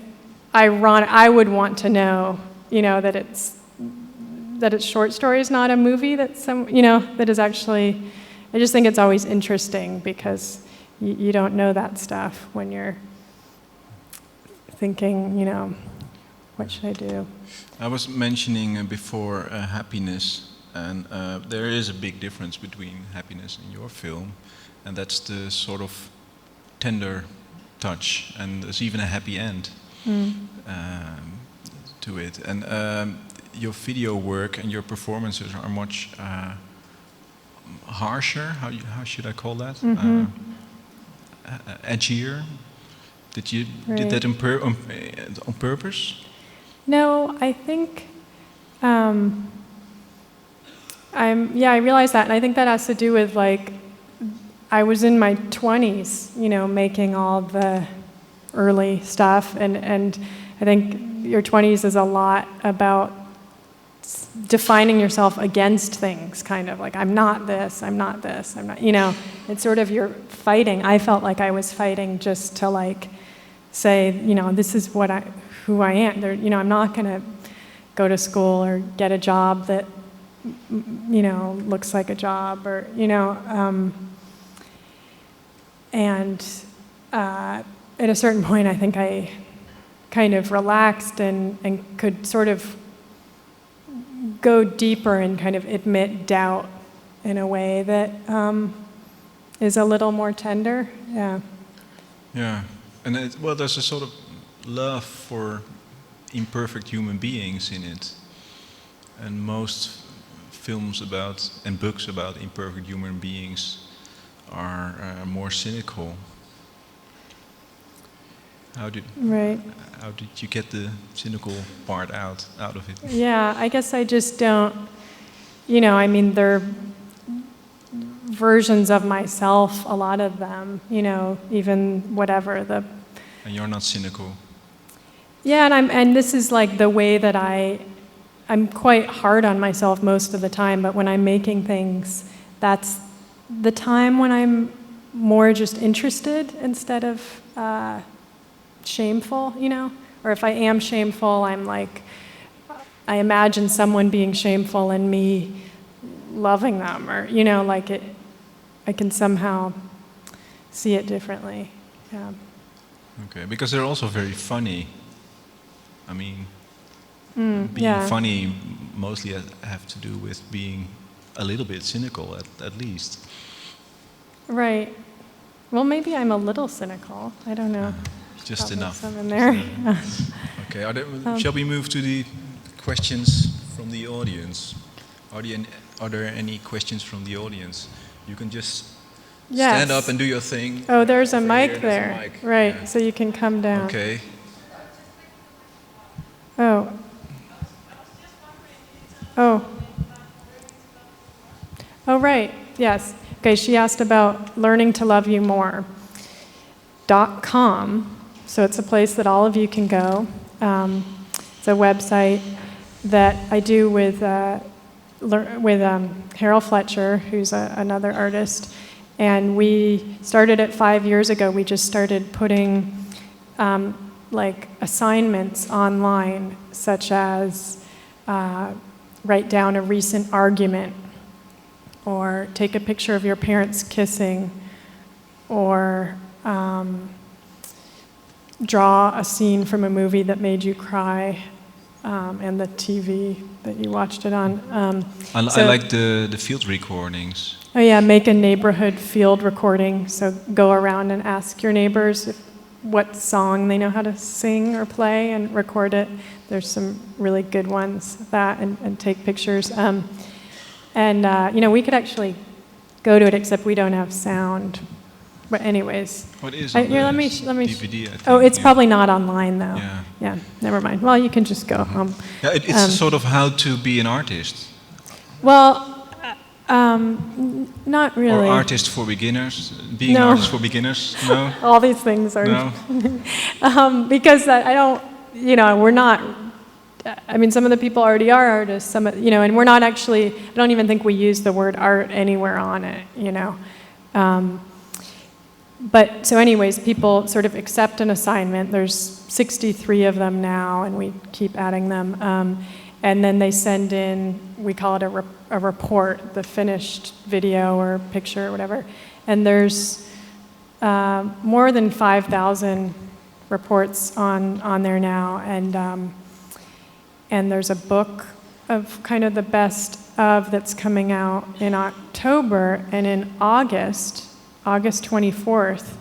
B: ironic. I would want to know, that it's that it's short stories, not a movie that that is actually, I just think it's always interesting because you don't know that stuff when you're thinking, what should I do?
C: I was mentioning before happiness, and there is a big difference between happiness in your film, and that's the sort of tender touch, and there's even a happy end to it. And your video work and your performances are much harsher. How should I call that? Edgier. Did that on purpose?
B: No, I think I realize that, and I think that has to do with I was in my 20s, making all the early stuff, and I think your 20s is a lot about defining yourself against things, kind of like, I'm not this, I'm not this, I'm not, it's sort of you're fighting. I felt like I was fighting just to say, this is who I am. I'm not going to go to school or get a job that, looks like a job, or, and at a certain point, I think I kind of relaxed and could sort of go deeper and kind of admit doubt in a way that is a little more tender. Yeah.
C: Yeah, and there's a sort of love for imperfect human beings in it, and most films about and books about imperfect human beings are more cynical. How did you get the cynical part out of it?
B: Yeah, I guess I just don't, they're versions of myself, a lot of them, even whatever the...
C: And you're not cynical?
B: Yeah, and this is the way that I'm quite hard on myself most of the time, but when I'm making things, that's the time when I'm more just interested instead of shameful, or if I am shameful, I'm I imagine someone being shameful and me loving them, or I can somehow see it differently. Yeah.
C: Okay, because they're also very funny. I mean, being funny mostly have to do with being a little bit cynical, at least.
B: Right. Well, maybe I'm a little cynical. I don't know.
C: Just enough.
B: Some in there.
C: Okay. Shall we move to the questions from the audience? Are there any questions from the audience? You can just stand up and do your thing.
B: Oh, there's a mic there.
C: A mic.
B: Right.
C: Yeah.
B: So you can come down.
C: Okay.
B: Oh. Oh, right. Yes. Okay, she asked about learning to love you more.com. So it's a place that all of you can go. It's a website that I do with Harold Fletcher, who's another artist. And we started it 5 years ago. We just started putting assignments online, such as write down a recent argument, or take a picture of your parents kissing, or draw a scene from a movie that made you cry, and the TV that you watched it on.
C: I like the field recordings.
B: Oh yeah, make a neighborhood field recording. So go around and ask your neighbors what song they know how to sing or play and record it. There's some really good ones, and take pictures. We could actually go to it, except we don't have sound. But anyways.
C: What is
B: it? Let me
C: DVD, I think.
B: Oh, it's probably not online, though.
C: Yeah.
B: Yeah, never mind. Well, you can just go home.
C: Yeah, it's sort of how to be an artist.
B: Well, not really.
C: Or artist for beginners. Being an artist for beginners, no?
B: All these things are...
C: No?
B: Because I don't, we're not... some of the people already are artists, and we're not actually... I don't even think we use the word art anywhere on it, But, so anyways, people sort of accept an assignment. There's 63 of them now, and we keep adding them. and then they send in, we call it a report, the finished video or picture or whatever. And there's more than 5,000 reports on there now, and there's a book of kind of the best of that's coming out in October, and in August 24th,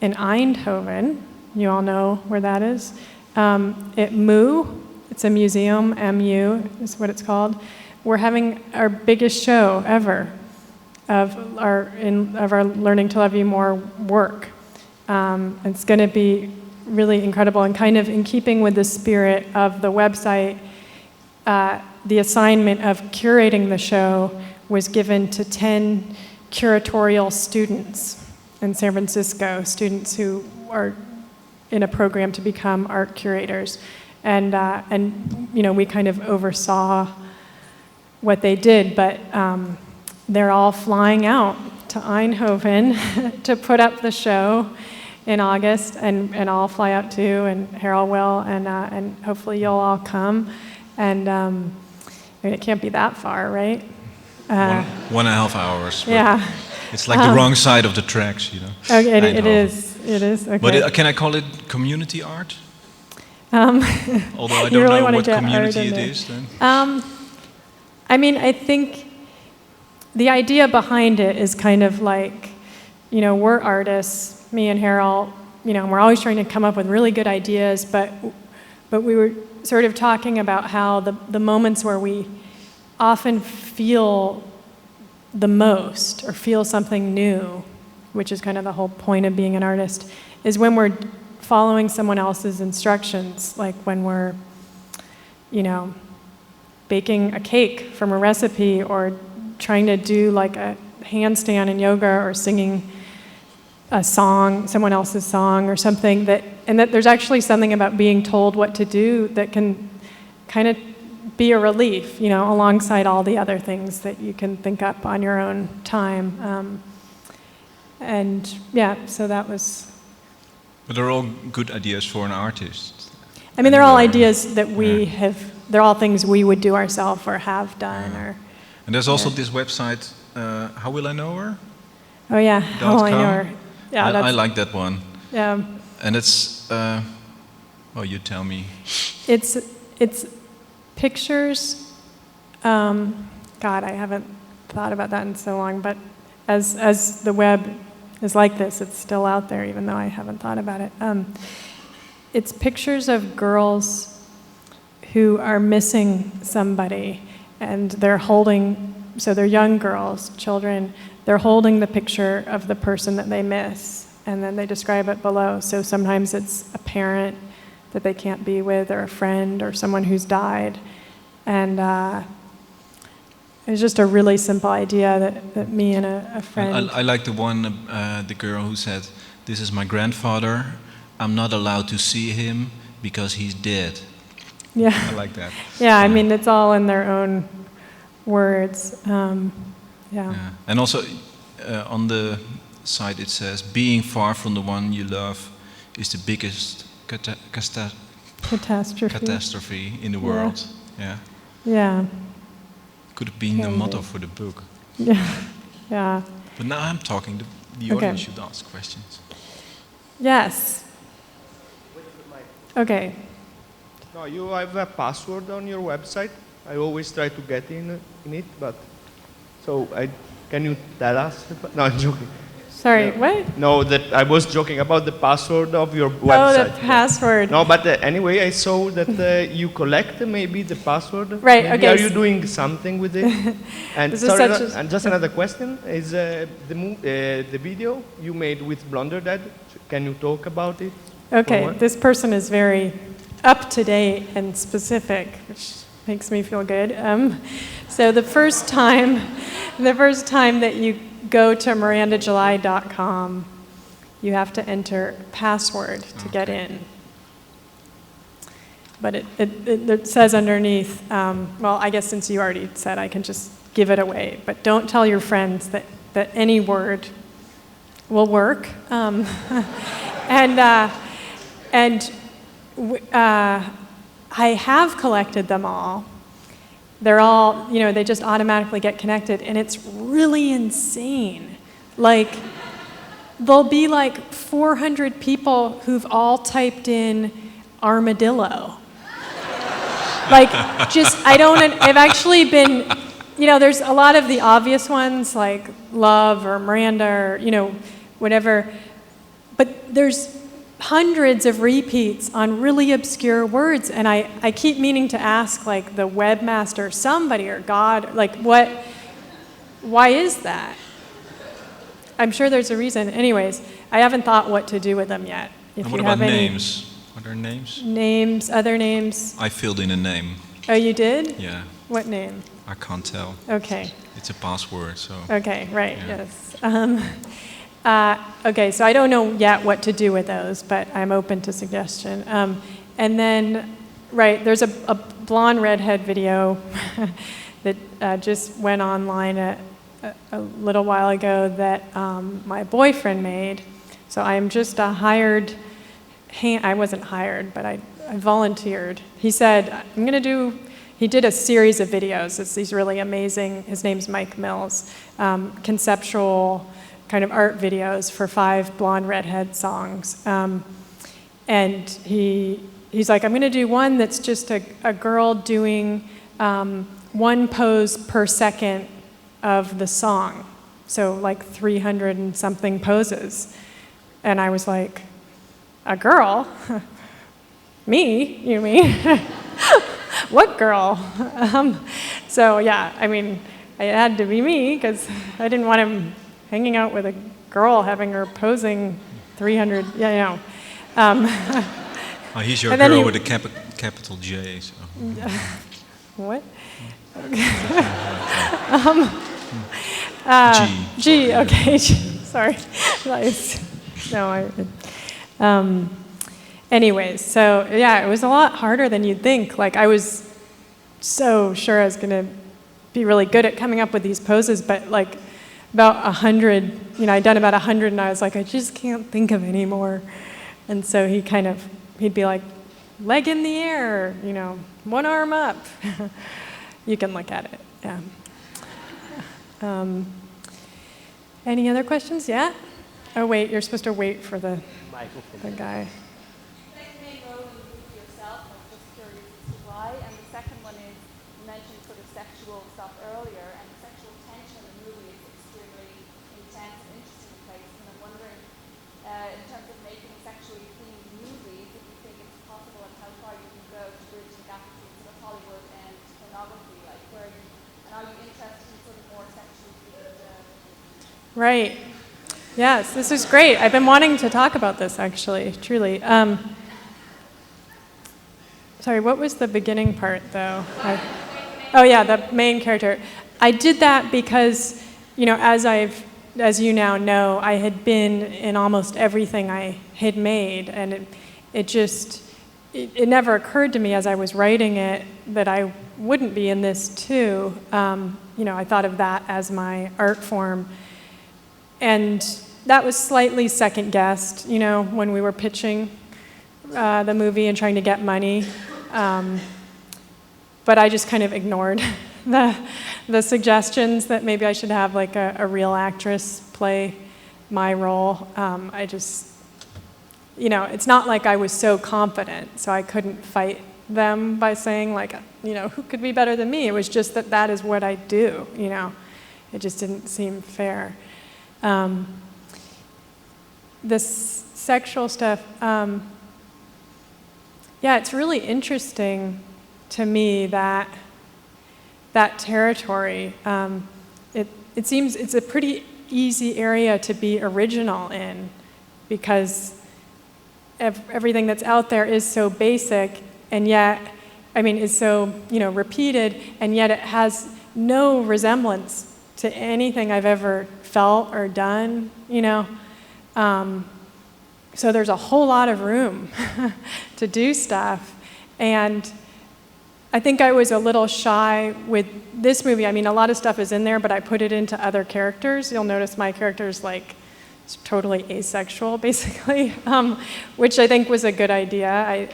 B: in Eindhoven, you all know where that is, at MU, it's a museum, MU is what it's called. We're having our biggest show ever of our Learning to Love You More work. It's going to be really incredible, and kind of in keeping with the spirit of the website, the assignment of curating the show was given to 10 curatorial students in San Francisco, students who are in a program to become art curators. And you know, we kind of oversaw what they did, but they're all flying out to Eindhoven to put up the show in August, and I'll fly out too, and Harold will, and hopefully you'll all come. And I mean, it can't be that far, right?
C: 1.5 hours.
B: Yeah.
C: It's like the wrong side of the tracks, you know.
B: Okay, it is. Okay.
C: But can I call it community art? Although I don't
B: really
C: know what
B: get
C: community
B: art in
C: it
B: there.
C: is then.
B: I mean, I think the idea behind it is kind of like, you know, we're artists, me and Harold, you know, and we're always trying to come up with really good ideas, but we were sort of talking about how the moments where we often feel the most or feel something new, which is kind of the whole point of being an artist, is when we're following someone else's instructions, like when we're, you know, baking a cake from a recipe, or trying to do like a handstand in yoga, or singing a song, someone else's song or something, and that there's actually something about being told what to do that can kind of be a relief, you know, alongside all the other things that you can think up on your own time. And yeah, so that was...
C: But they're all good ideas for an artist.
B: I mean, they're all ideas that we have, they're all things we would do ourselves or have done. Or.
C: And there's also this website, How Will I Know Her?
B: Oh yeah, How Will I Know Her. Yeah,
C: I like that one.
B: Yeah.
C: And it's, well, you tell me.
B: It's pictures, God, I haven't thought about that in so long, but as the web is like this, it's still out there, even though I haven't thought about it. It's pictures of girls who are missing somebody, and they're holding, so they're young girls, children, they're holding the picture of the person that they miss, and then they describe it below. So sometimes it's a parent that they can't be with, or a friend, or someone who's died. And it's just a really simple idea that me and a friend...
C: I like the one, the girl who said, "This is my grandfather. I'm not allowed to see him because he's dead."
B: Yeah.
C: I like that.
B: Yeah, I mean, it's all in their own words. Yeah.
C: And also, on the site it says, "Being far from the one you love is the biggest catastrophe in the world." Yeah.
B: Yeah.
C: Could have been the motto for the book.
B: Yeah. Yeah.
C: But now I'm talking. The audience should ask questions.
B: Yes. Okay.
D: No, you have a password on your website. I always try to get in it, but so can you tell us? No, I'm joking.
B: Sorry, what?
D: No, that I was joking about the password of your website.
B: Oh, the password.
D: No, but anyway, I saw that you collect maybe the password.
B: Right.
D: Maybe
B: Okay.
D: Are you doing something with it? And
B: This
D: sorry,
B: is such
D: and just another question is the video you made with Blonder Dad. Can you talk about it?
B: Okay, this person is very up to date and specific, which makes me feel good. So the first time that you go to mirandajuly.com, you have to enter password to get in. But it says underneath, well, I guess since you already said, I can just give it away. But don't tell your friends that any word will work. I have collected them all, they're all, they just automatically get connected, and it's really insane. Like, there'll be like 400 people who've all typed in armadillo. Like, I've actually been, there's a lot of the obvious ones, like love or Miranda or, whatever, but there's hundreds of repeats on really obscure words, and I keep meaning to ask, like, the webmaster, somebody, or God, like, why is that? I'm sure there's a reason. Anyways, I haven't thought what to do with them yet.
C: And what about names? Are there names?
B: Names, other names?
C: I filled in a name.
B: Oh, you did?
C: Yeah.
B: What name?
C: I can't tell.
B: Okay.
C: It's a password, so.
B: Okay, right,
C: Yeah.
B: yes. Okay, so I don't know yet what to do with those, but I'm open to suggestion. And then, right, there's a blonde redhead video that just went online a little while ago that my boyfriend made. So I'm just a hired hand. I wasn't hired, but I volunteered. He said, he did a series of videos. It's these really amazing, his name's Mike Mills, conceptual kind of art videos for 5 blonde redhead songs. And he's like, I'm going to do one that's just a girl doing one pose per second of the song. So like 300 and something poses. And I was like, a girl? Me, you mean? What girl? So yeah, I mean, it had to be me because I didn't want him hanging out with a girl, having her posing 300,
C: Oh, he's your girl with a capital J, so.
B: What?
C: G.
B: Okay, G, sorry. Anyways, so yeah, it was a lot harder than you'd think. Like, I was so sure I was going to be really good at coming up with these poses, but like about 100, I'd done about 100, and I was like, I just can't think of any more. And so he'd be like, leg in the air, one arm up. You can look at it, yeah. Any other questions? Yeah? Oh, wait, you're supposed to wait for the guy.
E: Why? And the second one is, you mentioned sort of sexual stuff earlier, and sexual tension in the movie is extremely intense and interesting place. And I'm wondering, in terms of making sexually themed movies, if you think it's possible and how far you can go to bridge the gap between sort of Hollywood and pornography, like and are you interested in sort of more sexually themed?
B: Right. Yes, this is great. I've been wanting to talk about this, actually, truly. Sorry, what was the beginning part, though? Oh, yeah, the main character. I did that because, as you now know, I had been in almost everything I had made, and it never occurred to me as I was writing it that I wouldn't be in this too. I thought of that as my art form. And that was slightly second-guessed, when we were pitching the movie and trying to get money. But I just kind of ignored the suggestions that maybe I should have like a real actress play my role. It's not like I was so confident, so I couldn't fight them by saying like, who could be better than me? It was just that is what I do, It just didn't seem fair. This sexual stuff, it's really interesting to me that territory. It seems it's a pretty easy area to be original in because everything that's out there is so basic and yet, is so, repeated, and yet it has no resemblance to anything I've ever felt or done, So there's a whole lot of room to do stuff. And I think I was a little shy with this movie. A lot of stuff is in there, but I put it into other characters. You'll notice my character's like totally asexual, basically, which I think was a good idea.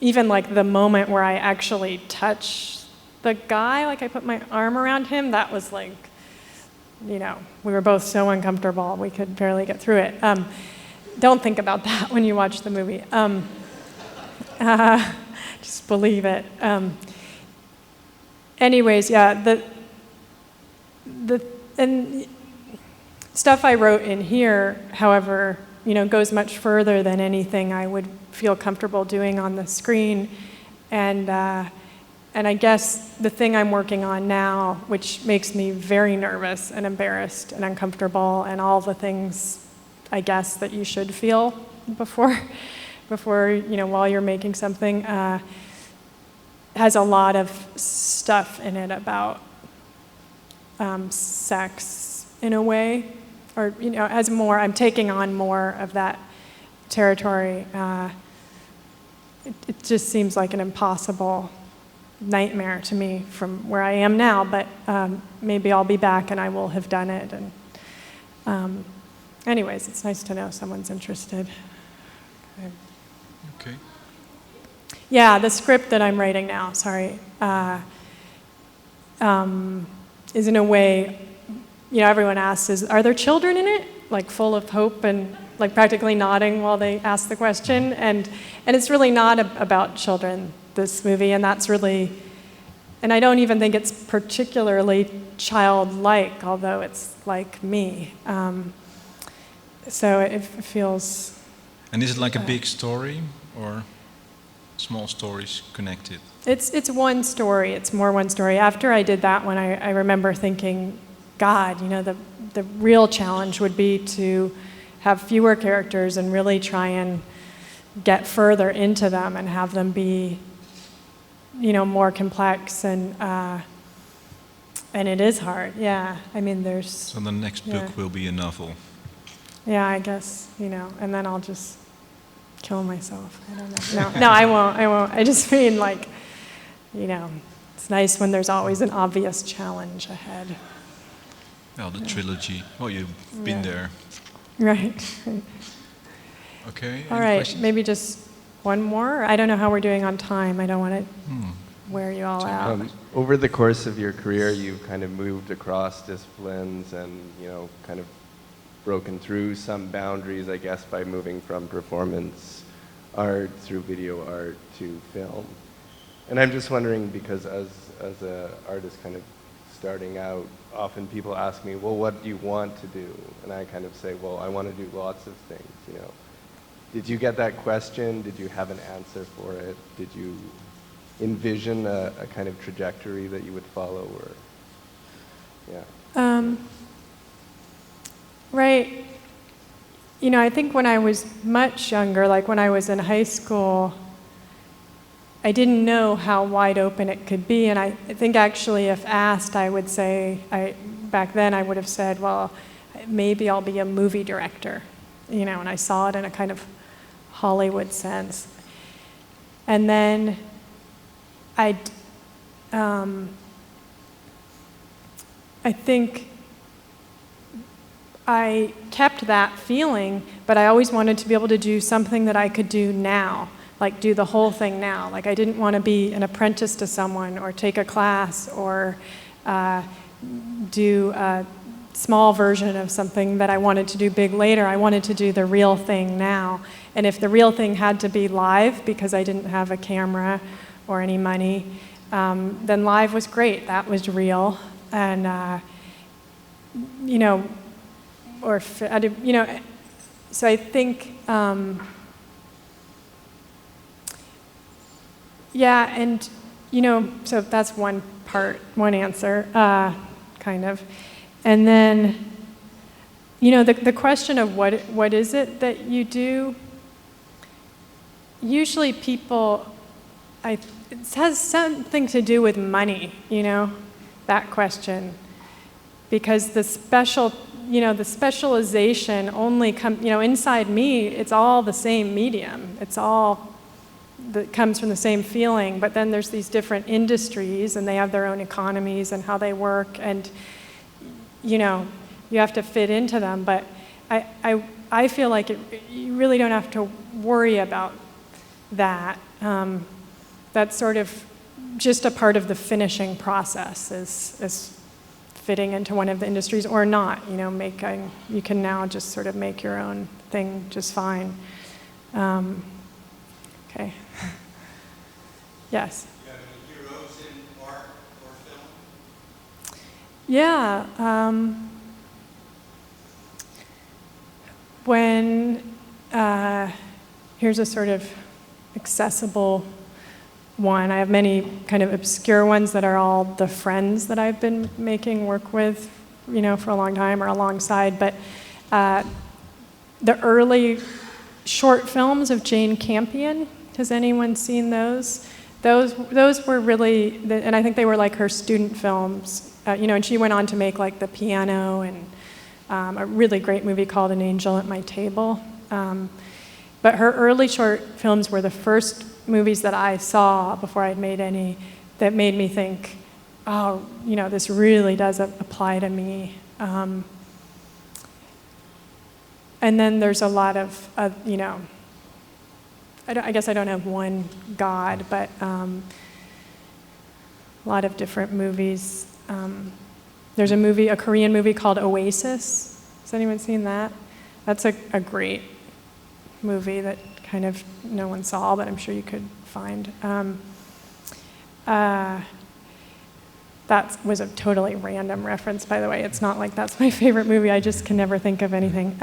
B: even like the moment where I actually touch the guy, like I put my arm around him, that was like, you know, we were both so uncomfortable, we could barely get through it. Don't think about that when you watch the movie. Just believe it. Anyways, yeah, and stuff I wrote in here, however, you know, goes much further than anything I would feel comfortable doing on the screen. And I guess the thing I'm working on now, which makes me very nervous and embarrassed and uncomfortable and all the things, I guess, that you should feel before you know, while you're making something, has a lot of stuff in it about sex in a way, or, you know, as more, I'm taking on more of that territory. It just seems like an impossible nightmare to me from where I am now, but maybe I'll be back and I will have done it. And anyways, it's nice to know someone's interested.
C: Okay.
B: Yeah, the script that I'm writing now, sorry, is in a way, you know, everyone asks, are there children in it? Like full of hope and like practically nodding while they ask the question. And it's really not about children, this movie, and that's really, and I don't even think it's particularly childlike, although it's like me. So it feels...
C: And is it like a big story or small stories connected?
B: It's one story. It's more one story. After I did that one, I remember thinking, God, you know, the real challenge would be to have fewer characters and really try and get further into them and have them be, you know, more complex, and it is hard. Yeah, I mean, there's.
C: So the next book will be a novel.
B: Yeah, I guess, you know, and then I'll just kill myself. I don't know. No, I won't. I just mean, like, you know, it's nice when there's always an obvious challenge ahead.
C: Well, the trilogy. Oh, you've been there.
B: Right.
C: Okay.
B: All
C: any
B: right,
C: questions?
B: maybe just one more. I don't know how we're doing on time. I don't want to wear you all out.
F: Over the course of your career, you've kind of moved across disciplines and, you know, kind of broken through some boundaries, I guess, by moving from performance art through video art to film. And I'm just wondering, because as an artist kind of starting out, often people ask me, well, what do you want to do? And I kind of say, well, I want to do lots of things, you know. Did you get that question? Did you have an answer for it? Did you envision a kind of trajectory that you would follow, or, yeah?
B: Right. You know, I think when I was much younger, like when I was in high school, I didn't know how wide open it could be. And I think actually if asked, I would say, back then I would have said, well, maybe I'll be a movie director, you know, and I saw it in a kind of Hollywood sense. And then I think I kept that feeling, but I always wanted to be able to do something that I could do now, like do the whole thing now. Like I didn't want to be an apprentice to someone or take a class or do a small version of something that I wanted to do big later. I wanted to do the real thing now. And if the real thing had to be live because I didn't have a camera or any money, then live was great. That was real. And, you know, or, you know, so I think, yeah, and, you know, so that's one part, one answer, kind of. And then, you know, the question of what is it that you do, usually people, it has something to do with money, you know, that question. Because the specialization only comes, you know, inside me, it's all the same medium. It's all that comes from the same feeling, but then there's these different industries and they have their own economies and how they work, and, you know, you have to fit into them. But I feel like you really don't have to worry about that. That's sort of just a part of the finishing process is fitting into one of the industries or not. You can now just sort of make your own thing just fine. Okay. Yes.
G: Do you have any heroes in art or film?
B: Yeah. Here's a sort of accessible one. I have many kind of obscure ones that are all the friends that I've been making work with, for a long time or alongside. But the early short films of Jane Campion, has anyone seen those? Those were really, and I think they were like her student films, and she went on to make like The Piano and a really great movie called An Angel at My Table. But her early short films were the first movies that I saw before I'd made any that made me think, oh, this really does apply to me. And then there's a lot of, I guess I don't have one God, but a lot of different movies. There's a Korean movie called Oasis. Has anyone seen that? That's a great movie that kind of no one saw, but I'm sure you could find. That was a totally random reference, by the way. It's not like that's my favorite movie. I just can never think of anything.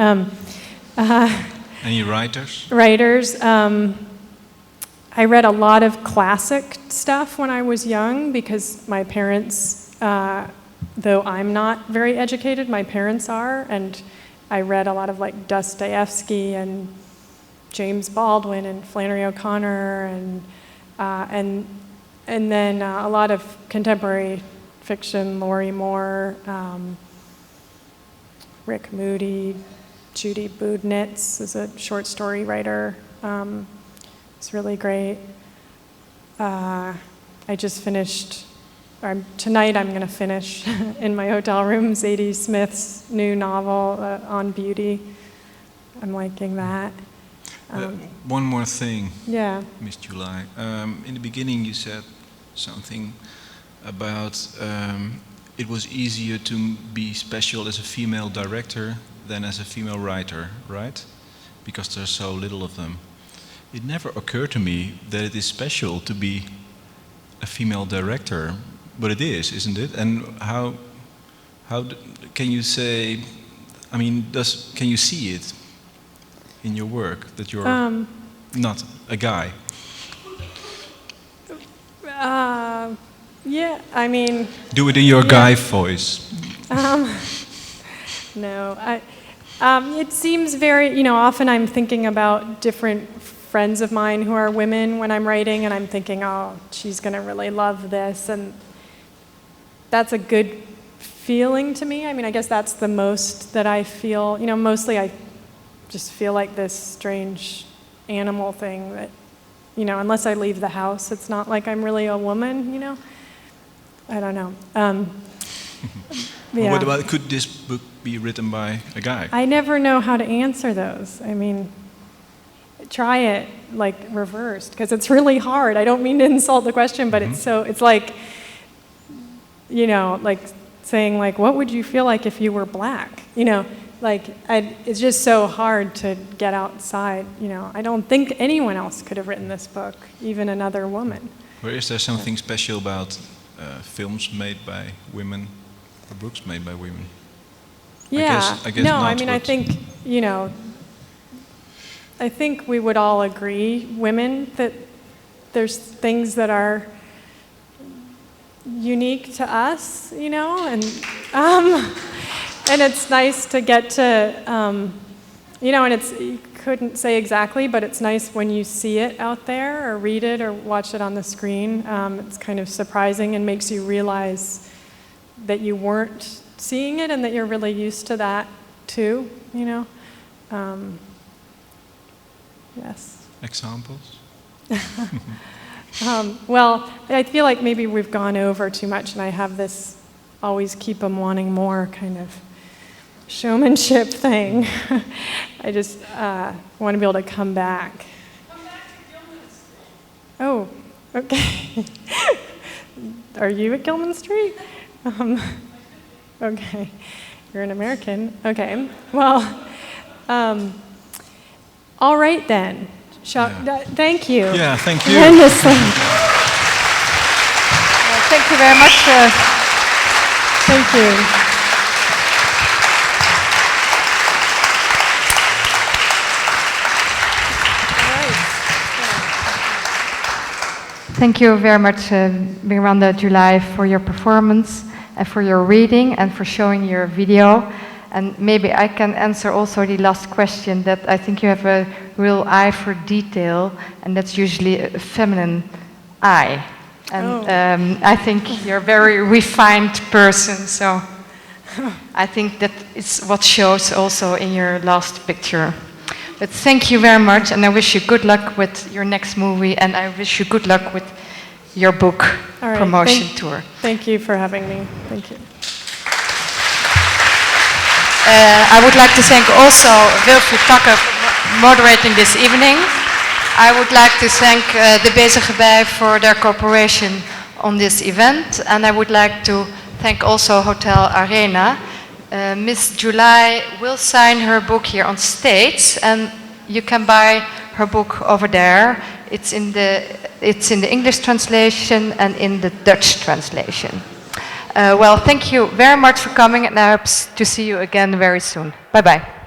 C: Any writers?
B: Writers. I read a lot of classic stuff when I was young because my parents, though I'm not very educated, my parents are, and I read a lot of like Dostoevsky and James Baldwin and Flannery O'Connor and then a lot of contemporary fiction, Laurie Moore, Rick Moody, Judy Budnitz is a short story writer. It's really great. I just finished, tonight I'm going to finish in my hotel room Zadie Smith's new novel on beauty. I'm liking that.
C: One more thing,
B: Yeah.
C: Miss July. In the beginning you said something about it was easier to be special as a female director than as a female writer, right? Because there's so little of them. It never occurred to me that it is special to be a female director, but it is, isn't it? And how can you say? I mean, can you see it in your work that you're not a guy?
B: Yeah, I mean.
C: Do it in your guy voice.
B: No, it seems very, often I'm thinking about different friends of mine who are women when I'm writing, and I'm thinking, oh, she's going to really love this, and that's a good feeling to me. I mean, I guess that's the most that I feel, mostly I just feel like this strange animal thing that, unless I leave the house, it's not like I'm really a woman, I don't know. Yeah.
C: What about, could this book be written by a guy?
B: I never know how to answer those. I mean, try it like reversed, because it's really hard. I don't mean to insult the question, but it's like, like saying like, what would you feel like if you were black? It's just so hard to get outside. I don't think anyone else could have written this book, even another woman.
C: Or is there something special about films made by women or books made by women?
B: Yeah.
C: I guess
B: no,
C: not,
B: I mean, I think, I think we would all agree, women, that there's things that are unique to us, and it's nice to get to, and you couldn't say exactly, but it's nice when you see it out there or read it or watch it on the screen. It's kind of surprising and makes you realize that you weren't seeing it and that you're really used to that too, Yes.
C: Examples?
B: Well, I feel like maybe we've gone over too much, and I have this always keep them wanting more kind of showmanship thing. I just want to be able to come back.
H: Come back to film industry.
B: Okay. Are you at Gilman Street? Okay. You're an American. Okay. Well, all right then. Thank you.
C: Yeah, thank you.
B: Tremendously.
H: Thank you very much.
B: Thank you.
H: Thank you very much, Miranda July, for your performance and for your reading and for showing your video. And maybe I can answer also the last question, that I think you have a real eye for detail, and that's usually a feminine eye. And I think you're a very refined person, so I think that is what shows also in your last picture. But thank you very much, and I wish you good luck with your next movie, and I wish you good luck with your book promotion tour.
B: Thank you for having me. Thank you.
H: I would like to thank also Wilfred Takken for moderating this evening. I would like to thank the Bezige for their cooperation on this event, and I would like to thank also Hotel Arena. Miss July will sign her book here on stage, and you can buy her book over there. It's in the English translation and in the Dutch translation. Well, thank you very much for coming, and I hope to see you again very soon. Bye-bye.